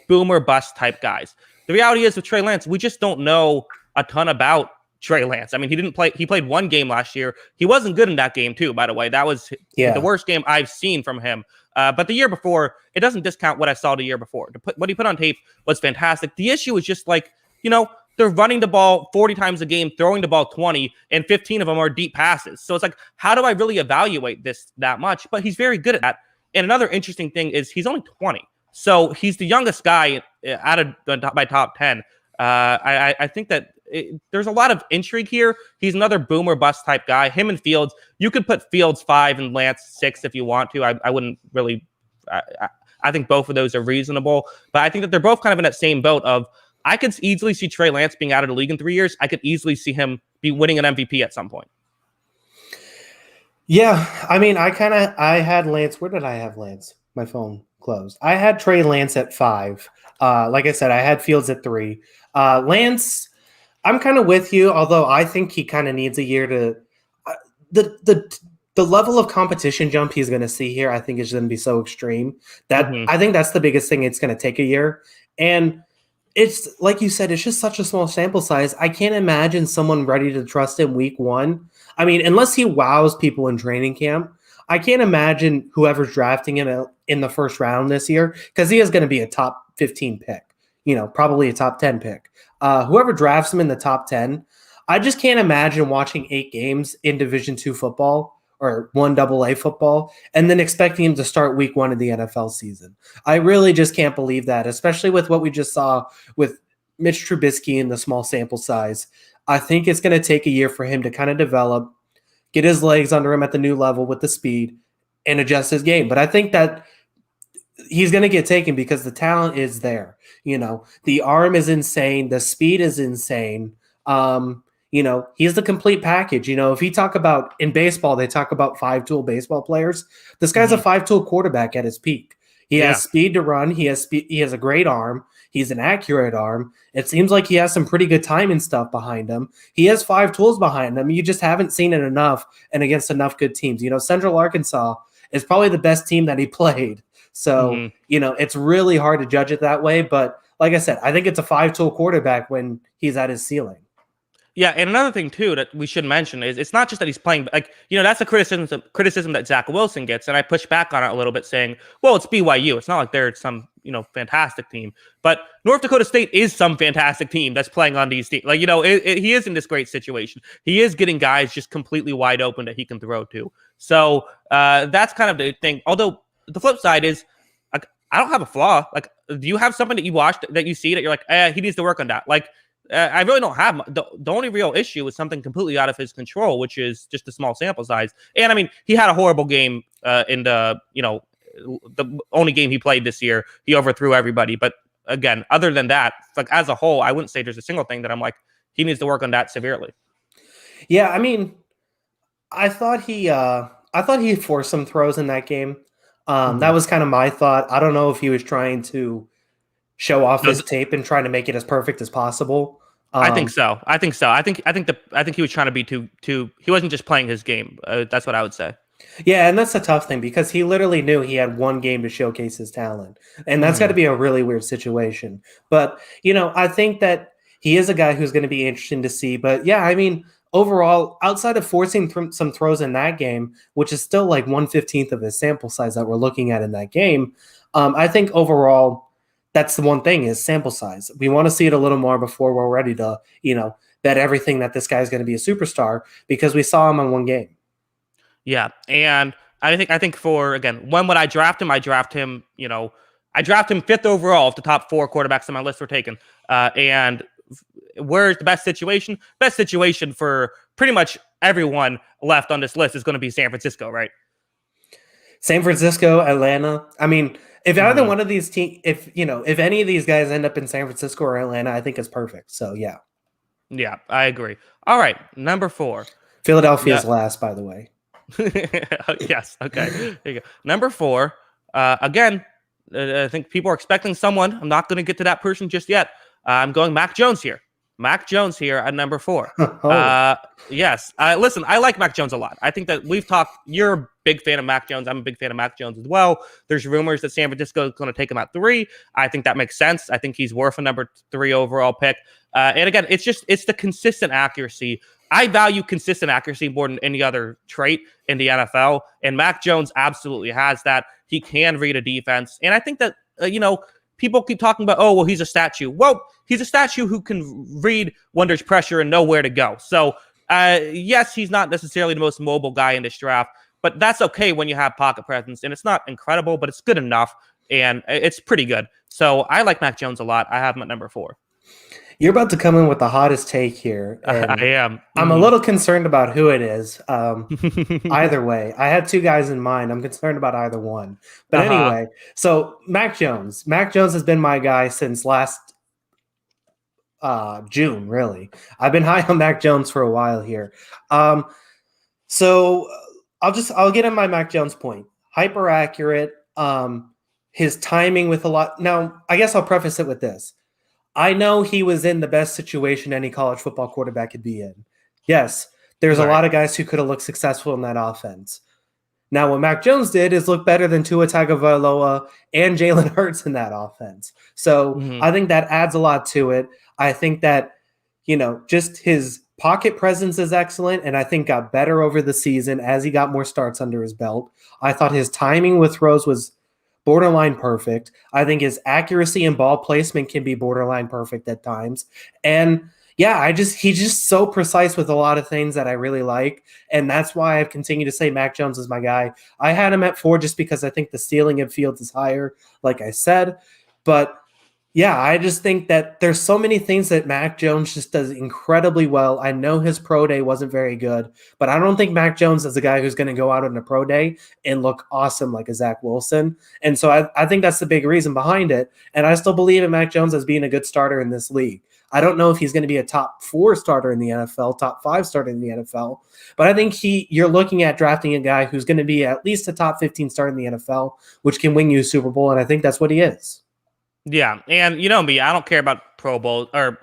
boomer bust type guys. The reality is with Trey Lance, we just don't know a ton about Trey Lance. I mean, he didn't play. He played one game last year. He wasn't good in that game too, by the way. That was the worst game I've seen from him. But the year before, it doesn't discount what I saw the year before. What he put on tape was fantastic. The issue is just like, they're running the ball 40 times a game, throwing the ball 20, and 15 of them are deep passes. So it's like, how do I really evaluate this that much? But he's very good at that. And another interesting thing is he's only 20. So he's the youngest guy out of my top 10. I think that there's a lot of intrigue here. He's another boomer bust type guy. Him and Fields, you could put Fields 5 and Lance 6 if you want to. I wouldn't really. I think both of those are reasonable, but I think that they're both kind of in that same boat of I could easily see Trey Lance being out of the league in 3 years. I could easily see him be winning an MVP at some point. Yeah, I mean, I had Lance. Where did I have Lance? My phone closed. I had Trey Lance at 5. Like I said, I had Fields at 3. Lance, I'm kind of with you, although I think he kind of needs a year to the level of competition jump he's going to see here. I think is going to be so extreme that I think that's the biggest thing. It's going to take a year, and it's like you said, it's just such a small sample size. I can't imagine someone ready to trust him week 1. I mean, unless he wows people in training camp, I can't imagine whoever's drafting him in the first round this year, because he is going to be a top 15 pick, probably a top 10 pick. Whoever drafts him in the top 10, I just can't imagine watching 8 games in Division II football or 1 AA football and then expecting him to start week 1 of the NFL season. I really just can't believe that, especially with what we just saw with Mitch Trubisky in the small sample size. I think it's going to take a year for him to kind of develop, get his legs under him at the new level with the speed, and adjust his game. But I think that he's going to get taken because the talent is there. The arm is insane. The speed is insane. He's the complete package. If you talk about in baseball, they talk about 5-tool baseball players. This guy's a 5-tool quarterback at his peak. He has speed to run. He has speed. He has a great arm. He's an accurate arm. It seems like he has some pretty good timing stuff behind him. He has 5 tools behind him. You just haven't seen it enough and against enough good teams. Central Arkansas is probably the best team that he played. So, it's really hard to judge it that way. But like I said, I think it's a 5-tool quarterback when he's at his ceiling. Yeah, and another thing too that we should mention is it's not just that he's playing, that's a criticism that Zach Wilson gets, and I push back on it a little bit, saying, well, it's BYU. It's not like they're some fantastic team, but North Dakota State is some fantastic team that's playing on these teams. He is in this great situation. He is getting guys just completely wide open that he can throw to. So that's kind of the thing. Although the flip side is, I don't have a flaw. Do you have something that you watched that you see that you're like, he needs to work on that? I really don't have the only real issue is something completely out of his control, which is just a small sample size. And I mean, he had a horrible game in the only game he played this year. He overthrew everybody. But again, other than that, as a whole, I wouldn't say there's a single thing that I'm like, he needs to work on that severely. Yeah, I mean, I thought he forced some throws in that game. That was kind of my thought. I don't know if he was trying to show off his tape and trying to make it as perfect as possible. I think so. I think he was trying to be too. He wasn't just playing his game. That's what I would say. Yeah, and that's a tough thing because he literally knew he had one game to showcase his talent, and that's got to be a really weird situation. But I think that he is a guy who's going to be interesting to see. But yeah, I mean, overall, outside of forcing some throws in that game, which is still like 1/15 of his sample size that we're looking at in that game, I think overall, that's the one thing is sample size. We want to see it a little more before we're ready to, bet everything that this guy is going to be a superstar because we saw him on one game. Yeah, and I think for again, when would I draft him? I draft him 5th overall if the top 4 quarterbacks on my list were taken. And where's the best situation? Best situation for pretty much everyone left on this list is going to be San Francisco, right? San Francisco, Atlanta. I mean, if either one of these teams, if any of these guys end up in San Francisco or Atlanta, I think it's perfect. So yeah. Yeah, I agree. All right, number 4. Philadelphia's last, by the way. Yes. Okay. There you go. Number 4. Again, I think people are expecting someone. I'm not going to get to that person just yet. I'm going Mac Jones here. Mac Jones here at number 4. Oh. Yes. Listen, I like Mac Jones a lot. I think that we've talked. You're a big fan of Mac Jones. I'm a big fan of Mac Jones as well. There's rumors that San Francisco is going to take him at 3. I think that makes sense. I think he's worth a number 3 overall pick. And again, it's the consistent accuracy. I value consistent accuracy more than any other trait in the NFL. And Mac Jones absolutely has that. He can read a defense. And I think that, people keep talking about, oh, well, he's a statue. Well, he's a statue who can read when there's pressure and know where to go. So, yes, he's not necessarily the most mobile guy in this draft, but that's okay when you have pocket presence. And it's not incredible, but it's good enough, and it's pretty good. So I like Mac Jones a lot. I have him at number 4. You're about to come in with the hottest take here. I am. I'm a little concerned about who it is. Either way, I had 2 guys in mind. I'm concerned about either one. But anyway, so Mac Jones. Mac Jones has been my guy since last June, really. I've been high on Mac Jones for a while here. So I'll get in my Mac Jones point. Hyper accurate. His timing with a lot. Now, I guess I'll preface it with this. I know he was in the best situation any college football quarterback could be in. Yes, there's a lot of guys who could have looked successful in that offense. Now, what Mac Jones did is look better than Tua Tagovailoa and Jalen Hurts in that offense. So I think that adds a lot to it. I think that, just his pocket presence is excellent, and I think got better over the season as he got more starts under his belt. I thought his timing with throws was borderline perfect. I think his accuracy and ball placement can be borderline perfect at times. And yeah, he's just so precise with a lot of things that I really like. And that's why I've continued to say Mac Jones is my guy. I had him at 4 just because I think the ceiling of Fields is higher, like I said. But yeah, I just think that there's so many things that Mac Jones just does incredibly well. I know his pro day wasn't very good, but I don't think Mac Jones is a guy who's going to go out on a pro day and look awesome like a Zach Wilson. And so I think that's the big reason behind it. And I still believe in Mac Jones as being a good starter in this league. I don't know if he's going to be a top 4 starter in the NFL, top 5 starter in the NFL, but I think you're looking at drafting a guy who's going to be at least a top 15 starter in the NFL, which can win you a Super Bowl. And I think that's what he is. Yeah, and you know me, I don't care about Pro Bowl or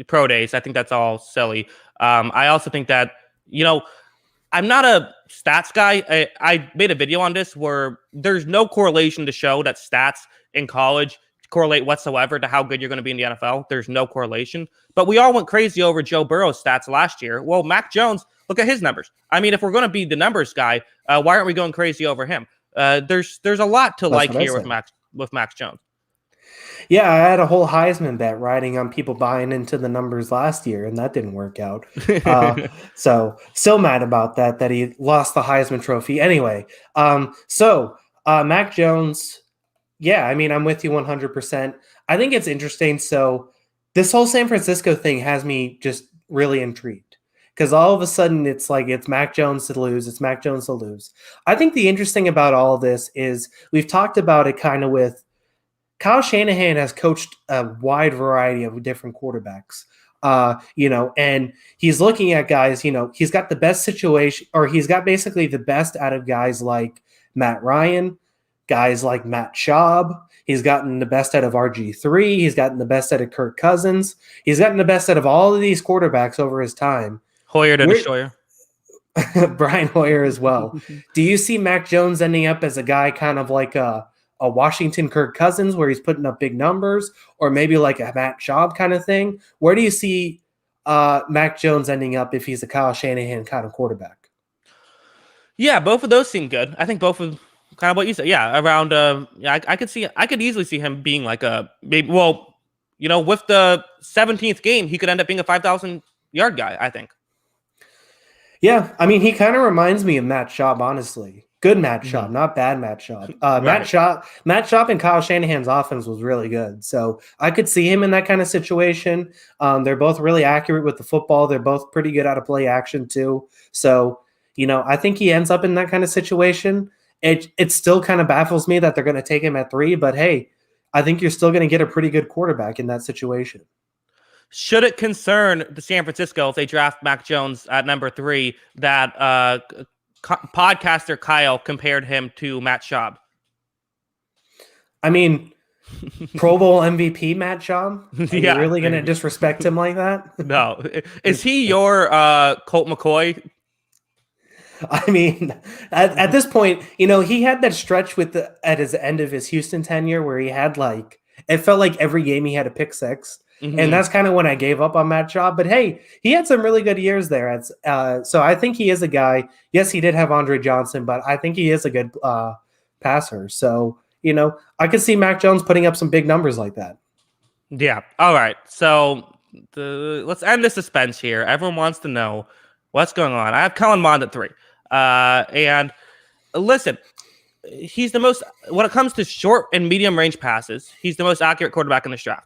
pro days. I think that's all silly. I also think that, I'm not a stats guy. I made a video on this where there's no correlation to show that stats in college correlate whatsoever to how good you're going to be in the NFL. There's no correlation. But we all went crazy over Joe Burrow's stats last year. Well, Mac Jones, look at his numbers. I mean, if we're going to be the numbers guy, why aren't we going crazy over him? There's a lot to like here with Mac Jones. Yeah, I had a whole Heisman bet riding on people buying into the numbers last year, and that didn't work out. So still mad about that he lost the Heisman Trophy. Anyway, Mac Jones, yeah, I mean, I'm with you 100%. I think it's interesting. So this whole San Francisco thing has me just really intrigued because all of a sudden it's like it's Mac Jones to lose. It's Mac Jones to lose. I think the interesting about all of this is we've talked about it kind of with Kyle Shanahan has coached a wide variety of different quarterbacks, and he's looking at guys, he's got the best situation, or he's got basically the best out of guys like Matt Ryan, guys like Matt Schaub. He's gotten the best out of RG3. He's gotten the best out of Kirk Cousins. He's gotten the best out of all of these quarterbacks over his time. Hoyer to Destroyer. Brian Hoyer as well. Do you see Mac Jones ending up as a guy kind of like a Washington Kirk Cousins where he's putting up big numbers, or maybe like a Matt Schaub kind of thing? Where do you see Mac Jones ending up if he's a Kyle Shanahan kind of quarterback? Yeah, both of those seem good. I think both of kind of what you said. Yeah, around. I could easily see him being like maybe. Well, with the 17th game, he could end up being a 5,000 yard guy. I think. Yeah, I mean, he kind of reminds me of Matt Schaub, honestly. Good Matt Schaub, not bad Matt Schaub. Right. Matt Schaub and Kyle Shanahan's offense was really good. So I could see him in that kind of situation. They're both really accurate with the football. They're both pretty good out of play action too. So, I think he ends up in that kind of situation. It still kind of baffles me that they're going to take him at 3, but hey, I think you're still going to get a pretty good quarterback in that situation. Should it concern the San Francisco if they draft Mac Jones at number 3 that podcaster Kyle compared him to Matt Schaub? I mean, Pro Bowl MVP Matt Schaub? Are you Yeah, really going to maybe. disrespect him like that? No. Is he your Colt McCoy? I mean, at this point, he had that stretch at his end of his Houston tenure where he had it felt like every game he had a pick six. And Mhm. that's kind of when I gave up on Matt Schaub. But hey, he had some really good years there. So I think he is a guy. Yes, he did have Andre Johnson, but I think he is a good passer. So, I could see Mac Jones putting up some big numbers like that. Yeah. All right. So let's end the suspense here. Everyone wants to know what's going on. I have Kellen Mond at 3. And listen, he's the most, when it comes to short and medium range passes, he's the most accurate quarterback in this draft.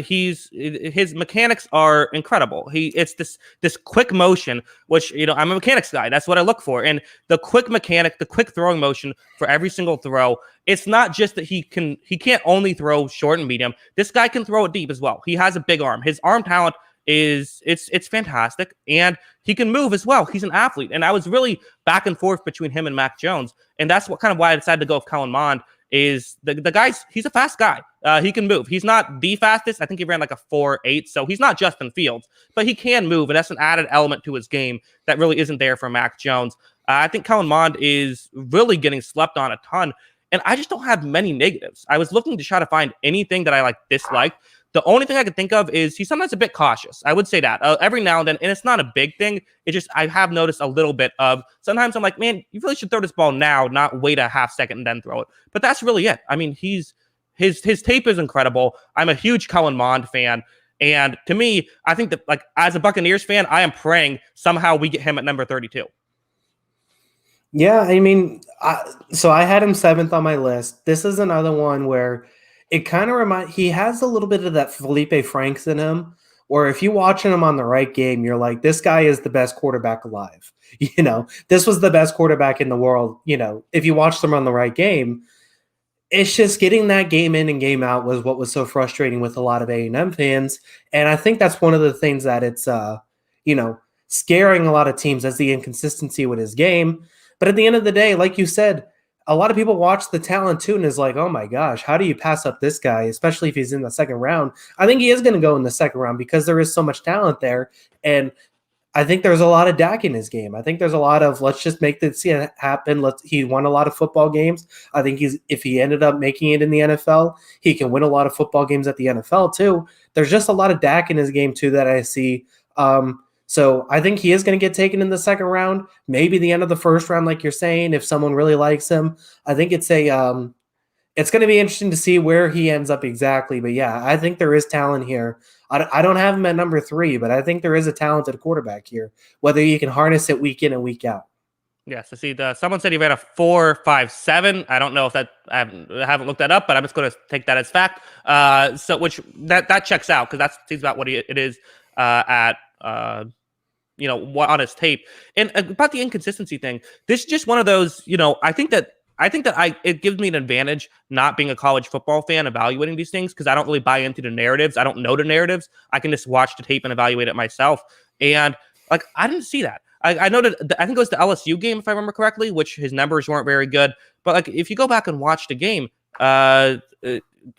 His mechanics are incredible. It's this quick motion, which I'm a mechanics guy. That's what I look for, and the quick mechanic, the quick throwing motion for every single throw. It's not just that he can't only throw short and medium. This guy can throw it deep as well. He has a big arm. His arm talent it's fantastic, and he can move as well. He's an athlete, and I was really back and forth between him and Mac Jones, and that's what kind of why I decided to go with Kellen Mond. Is the guy's he's a fast guy. He can move. He's not the fastest. I think he ran like a 4.8, so he's not Justin Fields, but he can move, and that's an added element to his game that really isn't there for Mac Jones. I think Kellen Mond is really getting slept on a ton, and I just don't have many negatives. I was looking to try to find anything that I disliked. The only thing I could think of is he's sometimes a bit cautious. I would say that every now and then, and it's not a big thing. It just, I have noticed a little bit of sometimes I'm like, man, you really should throw this ball now, not wait a half second and then throw it. But that's really it. I mean, his tape is incredible. I'm a huge Kellen Mond fan. And to me, I think that as a Buccaneers fan, I am praying somehow we get him at number 32. Yeah, I mean, so I had him 7th on my list. This is another one where it kind of he has a little bit of that Feleipe Franks in him, or if you watching him on the right game, you're like, this guy is the best quarterback alive. This was the best quarterback in the world. If you watched him on the right game, it's just getting that game in and game out was what was so frustrating with a lot of A&M fans. And I think that's one of the things that it's, scaring a lot of teams as the inconsistency with his game. But at the end of the day, like you said, a lot of people watch the talent too and is like, oh my gosh, how do you pass up this guy, especially if he's in the second round? I think he is going to go in the second round because there is so much talent there. And I think there's a lot of Dak in his game. I think there's a lot of let's just make this happen. He won a lot of football games. I think if he ended up making it in the NFL, he can win a lot of football games at the NFL too. There's just a lot of Dak in his game too that I see. So I think he is going to get taken in the second round, maybe the end of the first round, like you're saying, if someone really likes him. I think it's going to be interesting to see where he ends up exactly. But yeah, I think there is talent here. I don't have him at number 3, but I think there is a talented quarterback here, whether you can harness it week in and week out. Yes, I see. Someone said he ran a 4.57. I don't know if I haven't looked that up, but I'm just going to take that as fact. So which that checks out because that seems about what it is at. On his tape. And about the inconsistency thing, this is just one of those, I think that it gives me an advantage not being a college football fan evaluating these things because I don't really buy into the narratives. I don't know the narratives. I can just watch the tape and evaluate it myself. And I didn't see that. I know that I think it was the LSU game, if I remember correctly, which his numbers weren't very good. But if you go back and watch the game,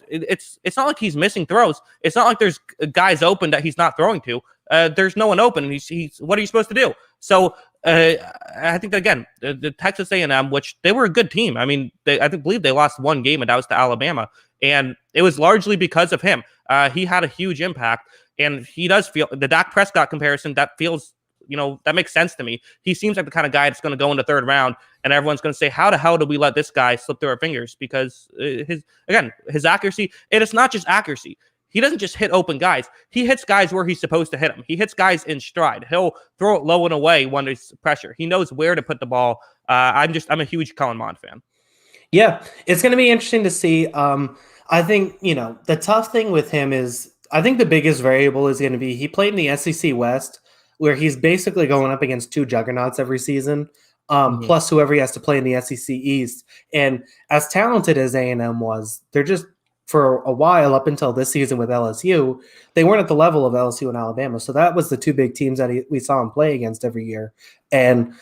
it's not like he's missing throws. It's not like there's guys open that he's not throwing to. There's no one open, and he's what are you supposed to do? So I think that again, the Texas A&M, which they were a good team. I mean, I believe they lost one game, and that was to Alabama, and it was largely because of him. He had a huge impact, and he does feel the Dak Prescott comparison. That feels, that makes sense to me. He seems like the kind of guy that's going to go in the third round, and everyone's going to say, "How the hell did we let this guy slip through our fingers?" Because his accuracy, and it's not just accuracy. He doesn't just hit open guys. He hits guys where he's supposed to hit them. He hits guys in stride. He'll throw it low and away when there's pressure. He knows where to put the ball. I'm a huge Kellen Mond fan. Yeah, it's going to be interesting to see. I think, the tough thing with him is I think the biggest variable is going to be he played in the SEC West where he's basically going up against 2 juggernauts every season, plus whoever he has to play in the SEC East. And as talented as A&M was, they're just for a while up until this season with LSU, they weren't at the level of LSU and Alabama. So that was the 2 big teams that we saw him play against every year. And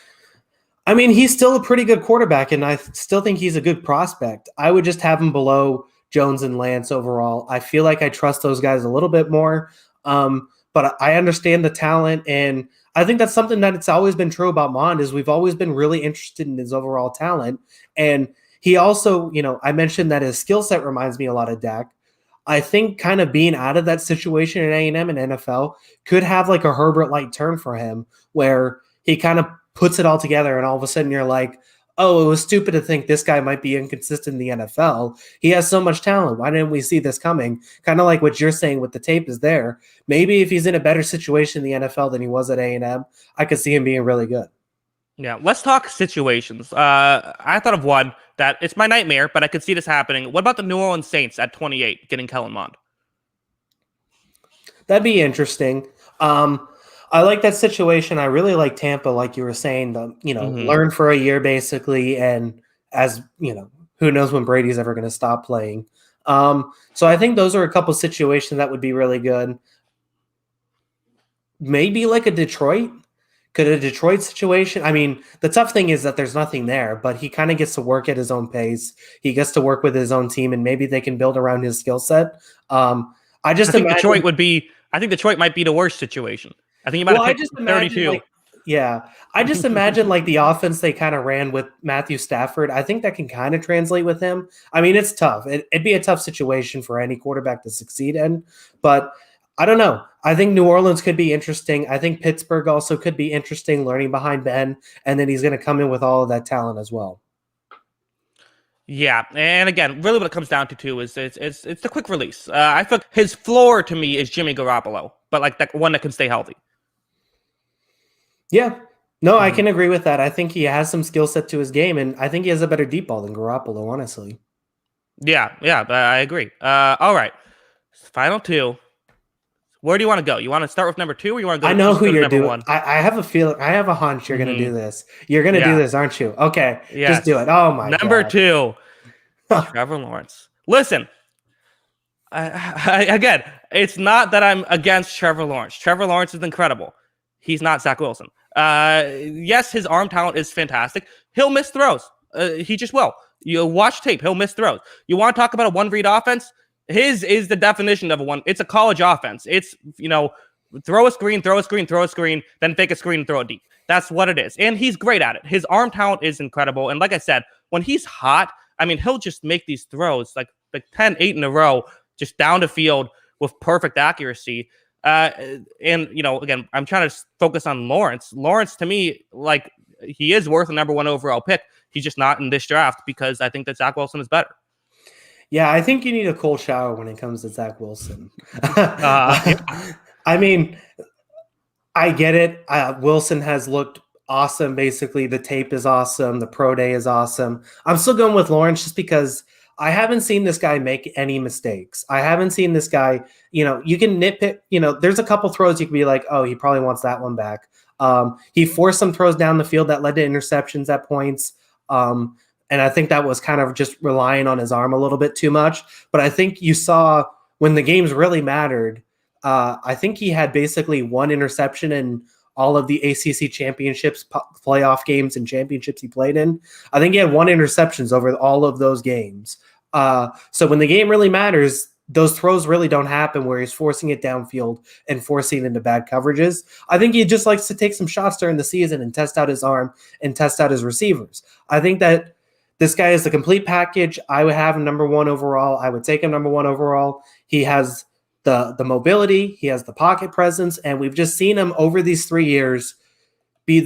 I mean, he's still a pretty good quarterback, and I still think he's a good prospect. I would just have him below Jones and Lance overall. I feel like I trust those guys a little bit more. But I understand the talent, and I think that's something that it's always been true about Mond is we've always been really interested in his overall talent. And he also, I mentioned that his skill set reminds me a lot of Dak. I think kind of being out of that situation in A&M and NFL could have like a Herbert-like turn for him where he kind of puts it all together and all of a sudden you're like, oh, it was stupid to think this guy might be inconsistent in the NFL. He has so much talent. Why didn't we see this coming? Kind of like what you're saying with the tape is there. Maybe if he's in a better situation in the NFL than he was at A&M, I could see him being really good. Yeah, let's talk situations. I thought of one that it's my nightmare, but I could see this happening. What about the New Orleans Saints at 28 getting Kellen Mond? That'd be interesting. I like that situation. I really like Tampa, like you were saying, learn for a year basically. And as who knows when Brady's ever going to stop playing. So I think those are a couple situations that would be really good. Maybe like a Detroit. Could a Detroit situation? I mean, the tough thing is that there's nothing there, but he kind of gets to work at his own pace. He gets to work with his own team, and maybe they can build around his skill set. I think Detroit would be. I think Detroit might be the worst situation. I think you might have picked 32. I just imagine like the offense they kind of ran with Matthew Stafford. I think that can kind of translate with him. I mean, it's tough. It'd be a tough situation for any quarterback to succeed in, but I don't know. I think New Orleans could be interesting. I think Pittsburgh also could be interesting, learning behind Ben, and then he's going to come in with all of that talent as well. Yeah, and again, really what it comes down to too is it's the quick release. I feel like his floor to me is Jimmy Garoppolo, but like that one that can stay healthy. Yeah. No, I can agree with that. I think he has some skill set to his game, and I think he has a better deep ball than Garoppolo, honestly. Yeah, I agree. All right, final two. Where do you want to go? You want to start with number 2, or you want to go? I know who you're doing. 1? I have a feeling. I have a hunch you're going to do this. You're going to do this, aren't you? Okay, just do it. Oh my Number God. 2, Trevor Lawrence. Listen, again, it's not that I'm against Trevor Lawrence. Trevor Lawrence is incredible. He's not Zach Wilson. Yes, his arm talent is fantastic. He'll miss throws. He just will. You watch tape. He'll miss throws. You want to talk about a one-read offense? His is the definition of a one. It's a college offense. It's, throw a screen, then fake a screen and throw it deep. That's what it is. And he's great at it. His arm talent is incredible. And like I said, when he's hot, I mean, he'll just make these throws like 10, 8 in a row, just down the field with perfect accuracy. And, again, I'm trying to focus on Lawrence. Lawrence, to me, like, he is worth a number 1 overall pick. He's just not in this draft because I think that Zach Wilson is better. Yeah, I think you need a cold shower when it comes to Zach Wilson. I mean, I get it. Wilson has looked awesome. Basically, the tape is awesome. The pro day is awesome. I'm still going with Lawrence just because I haven't seen this guy make any mistakes. I haven't seen this guy, you can nitpick, there's a couple throws you can be like, oh, he probably wants that one back. He forced some throws down the field that led to interceptions at points. And I think that was kind of just relying on his arm a little bit too much. But I think you saw when the games really mattered, I think he had basically 1 interception in all of the ACC championships, playoff games, and championships he played in. I think he had 1 interceptions over all of those games. So when the game really matters, those throws really don't happen where he's forcing it downfield and forcing it into bad coverages. I think he just likes to take some shots during the season and test out his arm and test out his receivers. I think that this guy is the complete package. I would have him number 1 overall. I would take him number 1 overall. He has the mobility. He has the pocket presence. And we've just seen him over these 3 years be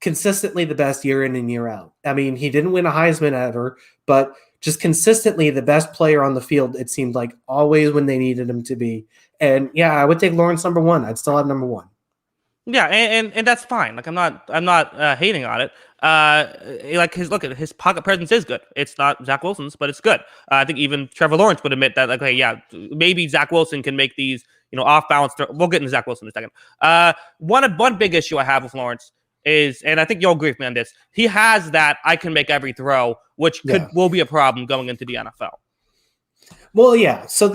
consistently the best year in and year out. I mean, he didn't win a Heisman ever, but just consistently the best player on the field, it seemed like always when they needed him to be. And yeah, I would take Lawrence number 1. I'd still have number 1. Yeah, and that's fine. Like I'm not hating on it. His pocket presence is good. It's not Zach Wilson's, but it's good. I think even Trevor Lawrence would admit that. Like, hey, yeah, maybe Zach Wilson can make these, off balance. We'll get into Zach Wilson in a second. One big issue I have with Lawrence is, and I think you'll agree with me on this, he has that I can make every throw, which will be a problem going into the NFL. Well, yeah. So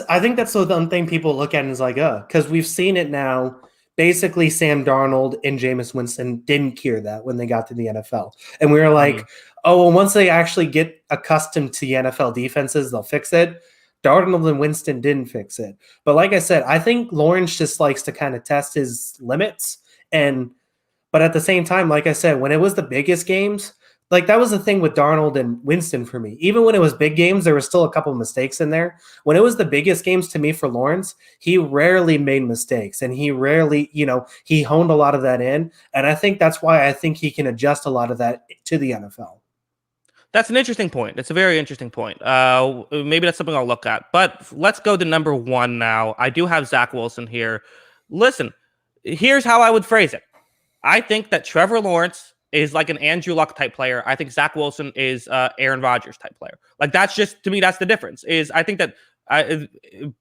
I think that's the one thing people look at and is like, because we've seen it now. Basically, Sam Darnold and Jameis Winston didn't cure that when they got to the NFL. And we were like, well, once they actually get accustomed to the NFL defenses, they'll fix it. Darnold and Winston didn't fix it. But like I said, I think Lawrence just likes to kind of test his limits. But at the same time, like I said, when it was the biggest games, like that was the thing with Darnold and Winston for me. Even when it was big games, there were still a couple of mistakes in there. When it was the biggest games to me for Lawrence, he rarely made mistakes, and he rarely, he honed a lot of that in. And I think that's why I think he can adjust a lot of that to the NFL. That's an interesting point. It's a very interesting point. Maybe that's something I'll look at. But let's go to number 1 now. I do have Zach Wilson here. Listen, here's how I would phrase it. I think that Trevor Lawrence is like an Andrew Luck type player. I think Zach Wilson is Aaron Rodgers type player. Like that's just, to me, that's the difference. Is I think that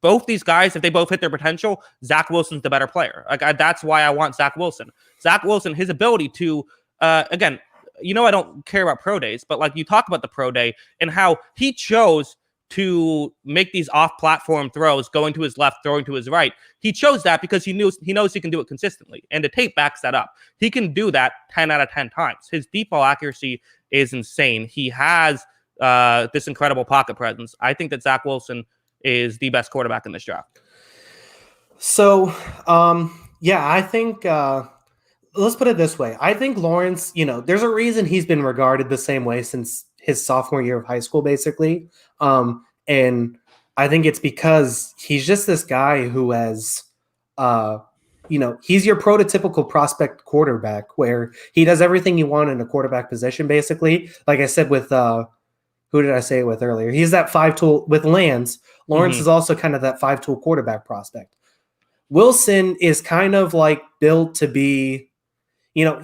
both these guys, if they both hit their potential, Zach Wilson's the better player. Like that's why I want Zach Wilson. Zach Wilson, his ability to, again, I don't care about pro days, but like you talk about the pro day and how he chose to make these off-platform throws, going to his left, throwing to his right. He chose that because he knows he can do it consistently, and the tape backs that up. He can do that 10 out of 10 times. His deep ball accuracy is insane. He has this incredible pocket presence. I think that Zach Wilson is the best quarterback in this draft. So, I think let's put it this way. I think Lawrence, there's a reason he's been regarded the same way since his sophomore year of high school, basically. And I think it's because he's just this guy who has, he's your prototypical prospect quarterback where he does everything you want in a quarterback position, basically. Like I said with, who did I say it with earlier? He's that 5-tool with Lance. Lawrence is also kind of that 5-tool quarterback prospect. Wilson is kind of like built to be,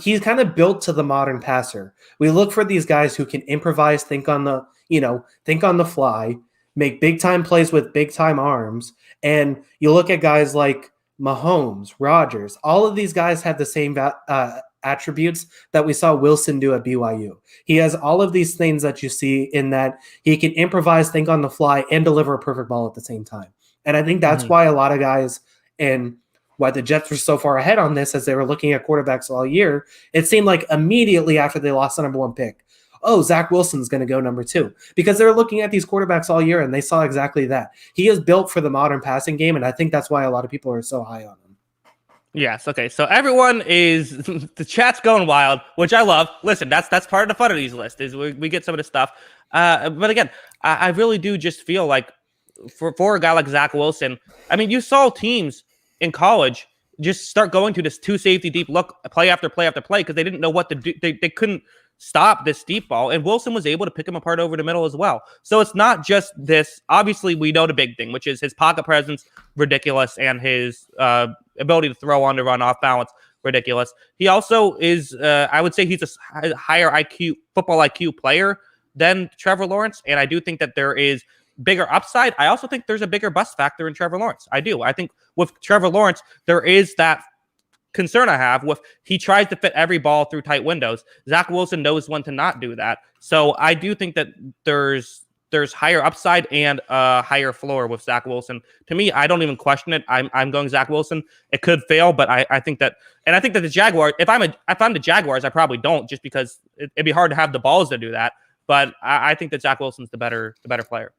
he's kind of built to the modern passer. We look for these guys who can improvise, think on the fly, make big time plays with big time arms. And you look at guys like Mahomes, Rodgers, all of these guys have the same attributes that we saw Wilson do at BYU. He has all of these things that you see in that he can improvise, think on the fly, and deliver a perfect ball at the same time. And I think that's why a lot of guys, and why the Jets were so far ahead on this as they were looking at quarterbacks all year, it seemed like immediately after they lost the number 1 pick, Zach Wilson's going to go number 2, because they were looking at these quarterbacks all year and they saw exactly that. He is built for the modern passing game, and I think that's why a lot of people are so high on him. Yes. Okay. So everyone is the chat's going wild, which I love. Listen, that's part of the fun of these lists is we get some of this stuff. But again, I really do just feel like for a guy like Zach Wilson, I mean, you saw teams in college just start going to this 2 safety deep look play after play after play because they didn't know what to do. They couldn't stop this deep ball, and Wilson was able to pick him apart over the middle as well. So it's not just this. Obviously, we know the big thing, which is his pocket presence, ridiculous, and his ability to throw on the run off balance, ridiculous. He also is, I would say he's a higher IQ, football IQ player than Trevor Lawrence, and I do think that there is bigger upside. I also think there's a bigger bust factor in Trevor Lawrence. I do. I think with Trevor Lawrence, there is that concern I have with he tries to fit every ball through tight windows. Zach Wilson knows when to not do that. So I do think that there's higher upside and a higher floor with Zach Wilson. To me, I don't even question it. I'm going Zach Wilson. It could fail, but I think that, and I think that the Jaguars, if I'm the Jaguars, I probably don't, just because it'd be hard to have the balls to do that. But I think that Zach Wilson's the better player.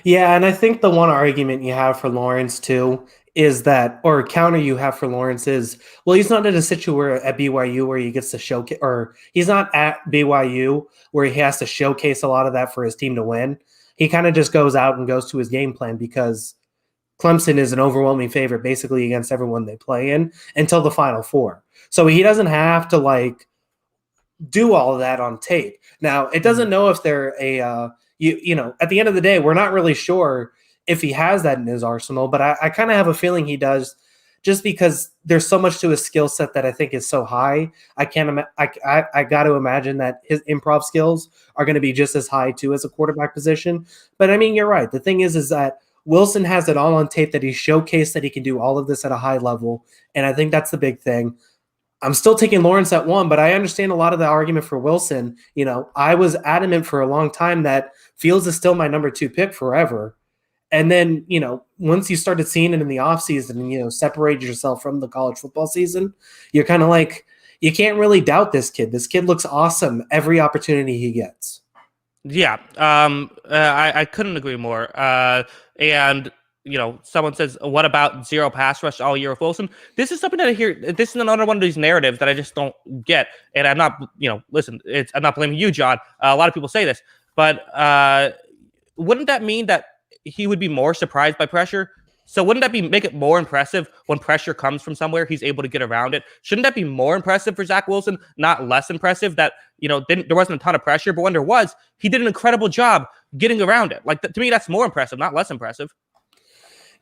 Yeah, and I think the one argument you have for Lawrence too is that, or counter you have for Lawrence is, well, he's not in a situation at BYU where he gets to showcase, or he's not at BYU where he has to showcase a lot of that for his team to win. He kind of just goes out and goes to his game plan because Clemson is an overwhelming favorite basically against everyone they play in until the Final Four. So he doesn't have to do all of that on tape. Now, it doesn't know if they're at the end of the day, we're not really sure if he has that in his arsenal, but I kind of have a feeling he does, just because there's so much to his skill set that I think is so high. I got to imagine that his improv skills are going to be just as high too as a quarterback position. But I mean, you're right. The thing is that Wilson has it all on tape that he showcased that he can do all of this at a high level, and I think that's the big thing. I'm still taking Lawrence at 1, but I understand a lot of the argument for Wilson. I was adamant for a long time that Fields is still my number 2 pick forever. And then, once you started seeing it in the offseason and, separated yourself from the college football season, you're kind of like, you can't really doubt this kid. This kid looks awesome every opportunity he gets. Yeah, I couldn't agree more. And someone says, "What about zero pass rush all year with Wilson?" This is something that I hear. This is another one of these narratives that I just don't get. And I'm not, listen, I'm not blaming you, John. A lot of people say this, but wouldn't that mean that he would be more surprised by pressure? So wouldn't that make it more impressive when pressure comes from somewhere, he's able to get around it? Shouldn't that be more impressive for Zach Wilson, not less impressive that, there wasn't a ton of pressure, but when there was, he did an incredible job getting around it. Like, to me, that's more impressive, not less impressive.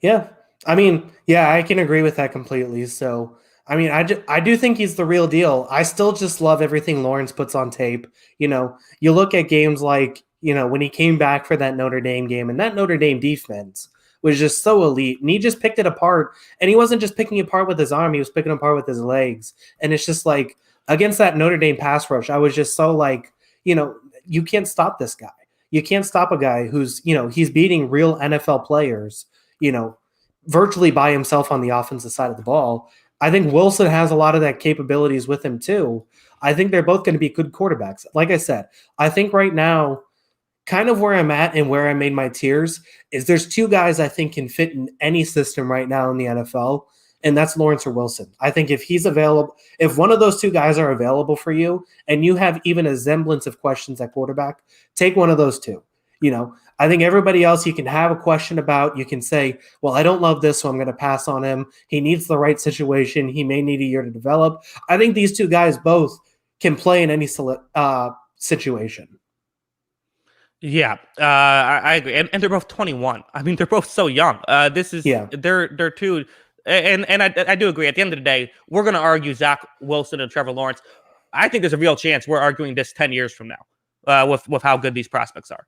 Yeah. I mean, yeah, I can agree with that completely. So, I mean, I do think he's the real deal. I still just love everything Lawrence puts on tape. You look at games like, when he came back for that Notre Dame game, and that Notre Dame defense was just so elite, and he just picked it apart. And he wasn't just picking it apart with his arm, he was picking it apart with his legs. And it's just like, against that Notre Dame pass rush, I was just so like, you can't stop this guy. You can't stop a guy who's, he's beating real NFL players, virtually by himself on the offensive side of the ball. I think Wilson has a lot of that capabilities with him too. I think they're both going to be good quarterbacks. Like I said, I think right now, kind of where I'm at and where I made my tiers is there's two guys I think can fit in any system right now in the NFL, and that's Lawrence or Wilson. I think if he's available, if one of those two guys are available for you and you have even a semblance of questions at quarterback, take one of those two. I think everybody else you can have a question about, you can say, well, I don't love this, so I'm going to pass on him. He needs the right situation. He may need a year to develop. I think these two guys both can play in any situation. Yeah, I agree, and they're both 21. I mean, they're both so young. They're two, and I do agree. At the end of the day, we're going to argue Zach Wilson and Trevor Lawrence. I think there's a real chance we're arguing this 10 years from now, with how good these prospects are.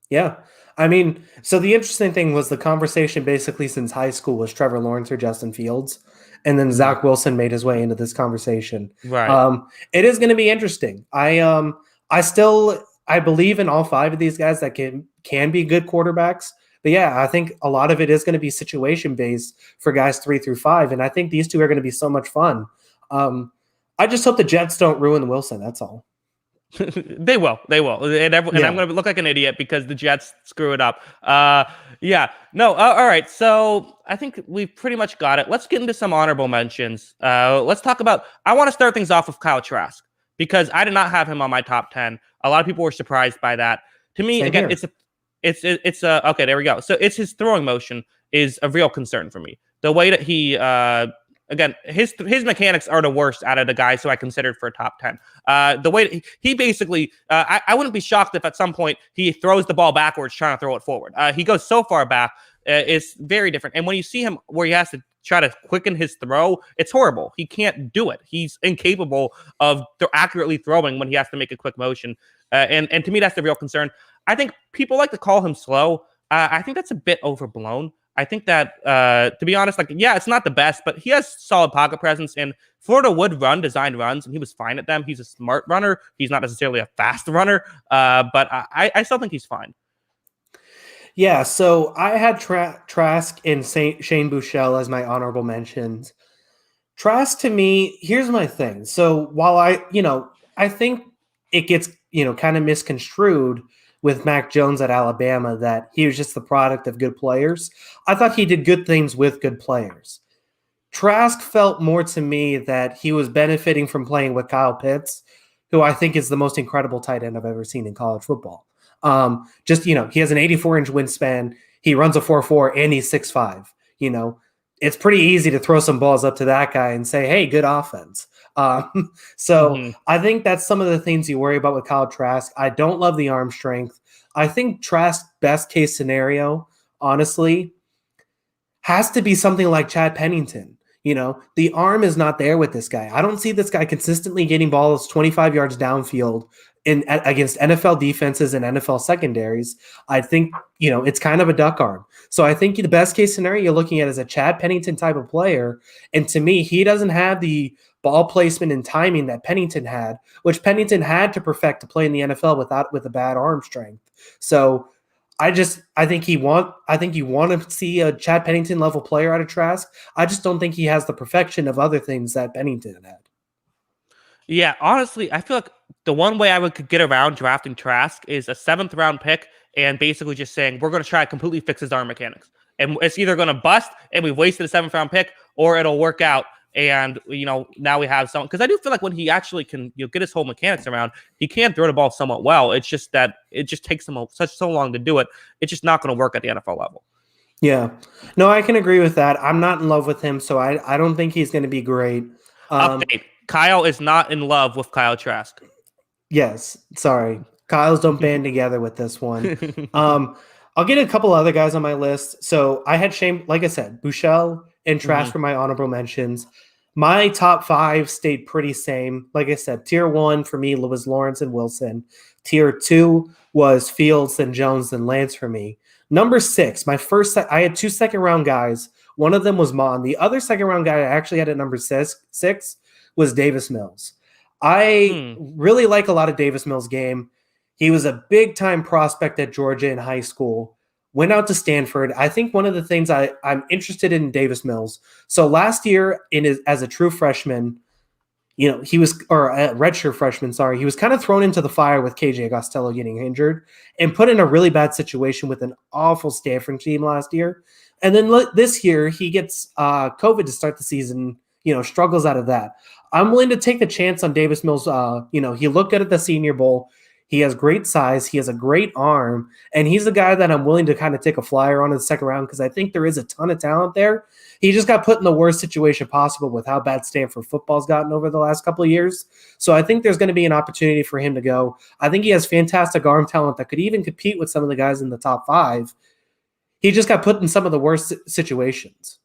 Yeah, I mean, so the interesting thing was the conversation basically since high school was Trevor Lawrence or Justin Fields, and then Zach Wilson made his way into this conversation. Right. It is going to be interesting. I believe in all five of these guys that can be good quarterbacks. But yeah, I think a lot of it is going to be situation based for guys 3 through 5. And I think these two are going to be so much fun. I just hope the Jets don't ruin Wilson. That's all. They will. And I'm going to look like an idiot because the Jets screw it up. Yeah. No. All right. So I think we've pretty much got it. Let's get into some honorable mentions. Let's talk about, I want to start things off with Kyle Trask because I did not have him on my top 10. A lot of people were surprised by that. To me, Same again, here. it's okay, there we go. So it's his throwing motion is a real concern for me. The way that he, again, his mechanics are the worst out of the guys who I considered for a top 10. The way that he basically, I wouldn't be shocked if at some point he throws the ball backwards trying to throw it forward. He goes so far back, it's very different. And when you see him where he has to try to quicken his throw, it's horrible. He can't do it. He's incapable of accurately throwing when he has to make a quick motion. And to me, that's the real concern. I think people like to call him slow. I think that's a bit overblown. I think that, to be honest, it's not the best, but he has solid pocket presence, and Florida would run designed runs, and he was fine at them. He's a smart runner. He's not necessarily a fast runner, but I still think he's fine. Yeah, so I had Trask and Shane Buechele as my honorable mentions. Trask, to me, here's my thing. So while I think it gets, kind of misconstrued with Mac Jones at Alabama that he was just the product of good players, I thought he did good things with good players. Trask felt more to me that he was benefiting from playing with Kyle Pitts, who I think is the most incredible tight end I've ever seen in college football. He has an 84-inch wingspan. He runs a 4.4 and he's 6'5". It's pretty easy to throw some balls up to that guy and say, hey, good offense. I think that's some of the things you worry about with Kyle Trask. I don't love the arm strength. I think Trask's best case scenario, honestly, has to be something like Chad Pennington. The arm is not there with this guy. I don't see this guy consistently getting balls 25 yards downfield against NFL defenses and NFL secondaries. I think, it's kind of a duck arm. So I think the best case scenario you're looking at is a Chad Pennington type of player. And to me, he doesn't have the ball placement and timing that Pennington had, which Pennington had to perfect to play in the NFL with a bad arm strength. So I think you want to see a Chad Pennington level player out of Trask. I just don't think he has the perfection of other things that Pennington had. Yeah, honestly, I feel like the one way I could get around drafting Trask is a 7th round pick and basically just saying we're going to try to completely fix his arm mechanics, and it's either going to bust and we've wasted a 7th round pick, or it'll work out. And now we have someone, because I do feel like when he actually can get his whole mechanics around, he can throw the ball somewhat well. It's just that it just takes him so long to do it. It's just not going to work at the NFL level. Yeah. No, I can agree with that. I'm not in love with him, so I don't think he's going to be great. Update: Kyle is not in love with Kyle Trask. Yes. Sorry. Kyle's don't band together with this one. I'll get a couple other guys on my list. So I had Shane, like I said, Buechele and Trask for my honorable mentions. My top 5 stayed pretty same. Like I said, tier 1 for me was Lawrence and Wilson. Tier 2 was Fields and Jones and Lance for me. Number 6, I had 2 second-round guys. One of them was Mond. The other second-round guy I actually had at number 6 was Davis Mills. I really like a lot of Davis Mills' game. He was a big-time prospect at Georgia in high school, went out to Stanford. I think one of the things I'm interested in Davis Mills. So last year, as a true freshman, he was, or a redshirt freshman, sorry, he was kind of thrown into the fire with KJ Costello getting injured and put in a really bad situation with an awful Stanford team last year. And then this year, he gets COVID to start the season, struggles out of that. I'm willing to take the chance on Davis Mills. He looked good at the Senior Bowl. He has great size. He has a great arm. And he's the guy that I'm willing to kind of take a flyer on in the second round because I think there is a ton of talent there. He just got put in the worst situation possible with how bad Stanford football's gotten over the last couple of years. So I think there's going to be an opportunity for him to go. I think he has fantastic arm talent that could even compete with some of the guys in the top 5. He just got put in some of the worst situations.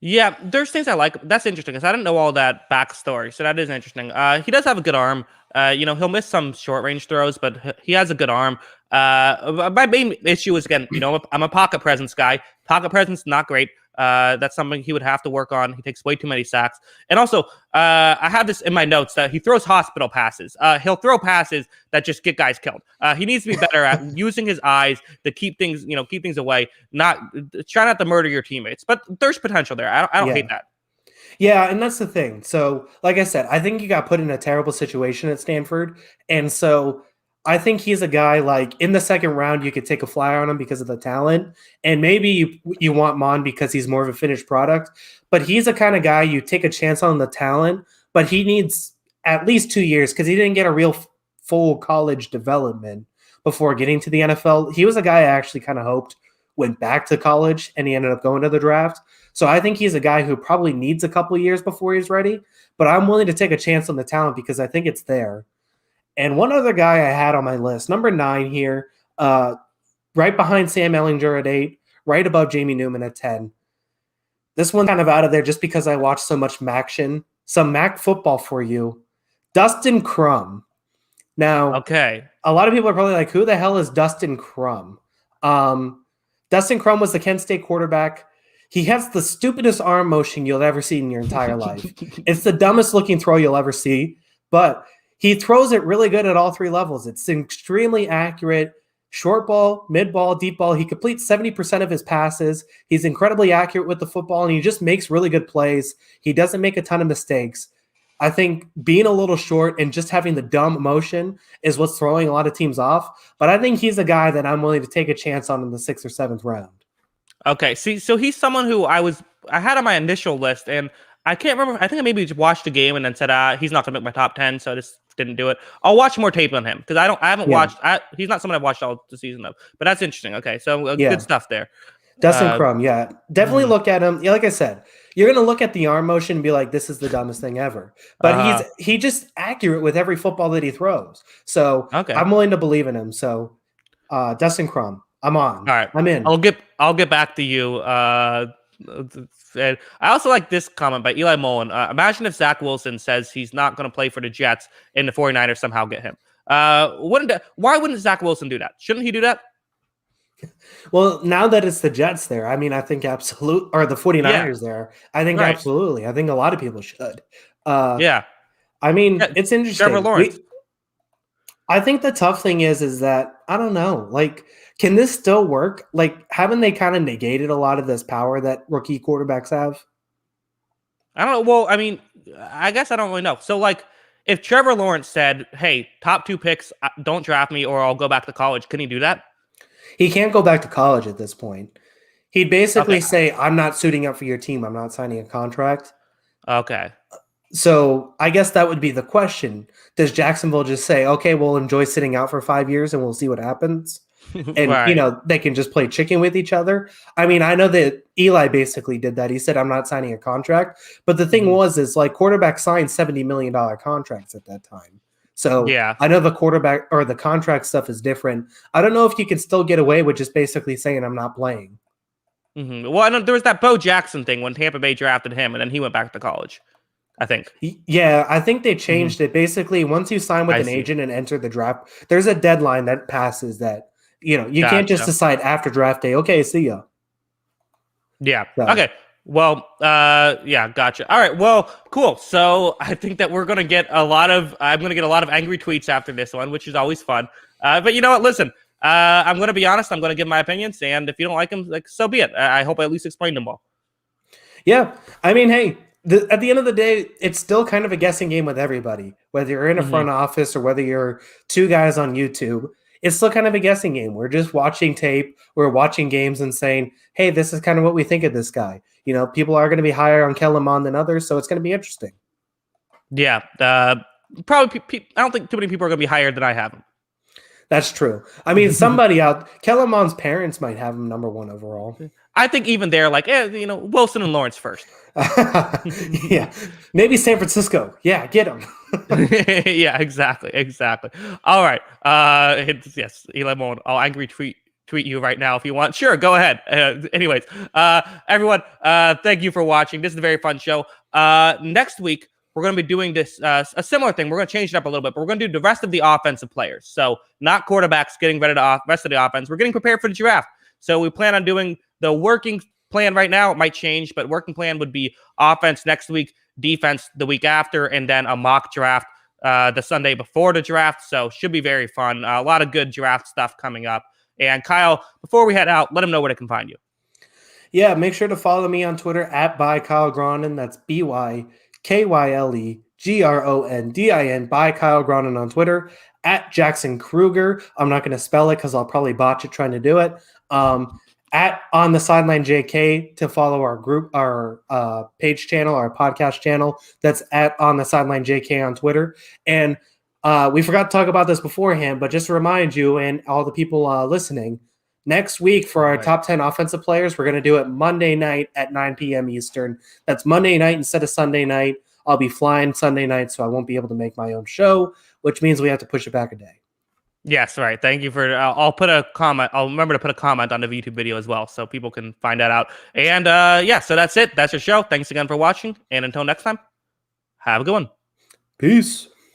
Yeah, there's things I like. That's interesting because I didn't know all that backstory, so that is interesting. He does have a good arm. He'll miss some short range throws, but he has a good arm. My main issue is, again, I'm a pocket presence guy. Pocket presence, not great. That's something he would have to work on. He takes way too many sacks. And also, I have this in my notes that he throws hospital passes. He'll throw passes that just get guys killed. He needs to be better at using his eyes to keep things away, try not to murder your teammates. But there's potential there. I don't hate that. Yeah, and that's the thing. So, like I said, I think he got put in a terrible situation at Stanford. And so I think he's a guy, like, in the second round, you could take a flyer on him because of the talent. And maybe you want Mond because he's more of a finished product. But he's the kind of guy you take a chance on the talent, but he needs at least 2 years because he didn't get a real full college development before getting to the NFL. He was a guy I actually kind of hoped went back to college, and he ended up going to the draft. So I think he's a guy who probably needs a couple of years before he's ready. But I'm willing to take a chance on the talent because I think it's there. And one other guy I had on my list, number 9 here, right behind Sam Ehlinger at 8, right above Jamie Newman at 10. This one's kind of out of there just because I watched so much Maction. Some Mac football for you. Dustin Crum. Now, okay, a lot of people are probably like, who the hell is Dustin Crum? Dustin Crum was the Kent State quarterback. He has the stupidest arm motion you'll ever see in your entire life. It's the dumbest looking throw you'll ever see, but he throws it really good at all 3 levels. It's extremely accurate. Short ball, mid ball, deep ball. He completes 70% of his passes. He's incredibly accurate with the football, and he just makes really good plays. He doesn't make a ton of mistakes. I think being a little short and just having the dumb motion is what's throwing a lot of teams off. But I think he's a guy that I'm willing to take a chance on in the 6th or 7th round. Okay, see, so he's someone who I had on my initial list, and I can't remember. I think I maybe just watched the game and then said, he's not going to make my top 10, so I just didn't do it. I'll watch more tape on him because I haven't watched. He's not someone I've watched all the season of, but that's interesting. Okay, so good stuff there. Dustin Crum, yeah, definitely look at him. Yeah, like I said, you're going to look at the arm motion and be like, this is the dumbest thing ever. But he's just accurate with every football that he throws. So I'm willing to believe in him. So Dustin Crum, I'm on. All right, I'm in. I'll get back to you. I also like this comment by Eli Mullen. Imagine if Zach Wilson says he's not going to play for the Jets and the 49ers somehow get him. Why wouldn't Zach Wilson do that? Shouldn't he do that? Well, now that it's the Jets there, I mean, I think absolutely, or the 49ers there, I think absolutely. I think a lot of people should. I mean, it's interesting. Trevor Lawrence. I think the tough thing is that, I don't know, like, can this still work? Like, haven't they kind of negated a lot of this power that rookie quarterbacks have? I don't know. Well, I mean, I guess I don't really know. So, like, if Trevor Lawrence said, "Hey, top 2 picks, don't draft me, or I'll go back to college," can he do that? He can't go back to college at this point. He'd basically Okay. say, "I'm not suiting up for your team. I'm not signing a contract." Okay. So I guess that would be the question. Does Jacksonville just say, "Okay, we'll enjoy sitting out for 5 years and we'll see what happens"? And, Right. they can just play chicken with each other. I mean, I know that Eli basically did that. He said, "I'm not signing a contract." But the thing is like quarterbacks signed $70 million contracts at that time. So Yeah. I know the quarterback or the contract stuff is different. I don't know if you can still get away with just basically saying, "I'm not playing." Well, I know there was that Bo Jackson thing when Tampa Bay drafted him, and then he went back to college, I think. Yeah, I think they changed it. Basically, once you sign with I an see. agent and enter the draft, there's a deadline that passes that, you can't just Gotcha. decide after draft day, "Okay, see ya." Yeah. So, Okay. Well, yeah, gotcha. All right. Well, cool. So I think that I'm gonna get a lot of angry tweets after this one, which is always fun. But you know what? Listen, I'm gonna be honest. I'm gonna give my opinions, and if you don't like them, like, so be it. I hope I at least explained them well. yeah. I mean, hey, at the end of the day, it's still kind of a guessing game with everybody, whether you're in a Hmm. front office or whether you're two guys on YouTube. It's still kind of a guessing game. We're just watching tape, we're watching games and saying, "Hey, this is kind of what we think of this guy." People are going to be higher on Kellen Mond than others, so it's going to be interesting. Yeah. Probably. I don't think too many people are gonna be higher than I have them. That's true. I mean, somebody out, Kellen Mond's parents might have him number 1 overall. I think even they're like, Wilson and Lawrence first. Yeah, maybe San Francisco. Yeah, get him. Yeah, exactly. All right. Yes, Eli Mond. I'll angry tweet you right now if you want. Sure, go ahead. Anyways, everyone, thank you for watching. This is a very fun show. Next week we're going to be doing this a similar thing. We're going to change it up a little bit, but we're going to do the rest of the offensive players. So not quarterbacks getting ready to rest of the offense. We're getting prepared for the draft. So we plan on doing the working plan right now. It might change, but working plan would be offense next week, defense the week after, and then a mock draft the Sunday before the draft. So should be very fun. A lot of good draft stuff coming up. And Kyle, before we head out, let them know where they can find you. Yeah, make sure to follow me on Twitter at @ByKyleGronin. That's ByKyleGrondin by Kyle Gronin on Twitter. At Jackson Kruger. I'm not going to spell it because I'll probably botch it trying to do it. At On the Sideline JK to follow our group, our page channel, our podcast channel. That's at On the Sideline JK on Twitter. And we forgot to talk about this beforehand, but just to remind you and all the people listening, next week for our top 10 offensive players, we're going to do it Monday night at 9 p.m. Eastern. That's Monday night instead of Sunday night. I'll be flying Sunday night, so I won't be able to make my own show, which means we have to push it back a day. Yes, right. Thank you for. I'll put a comment. I'll remember to put a comment on the YouTube video as well, so people can find that out. And yeah, so that's it. That's your show. Thanks again for watching, and until next time, have a good one. Peace.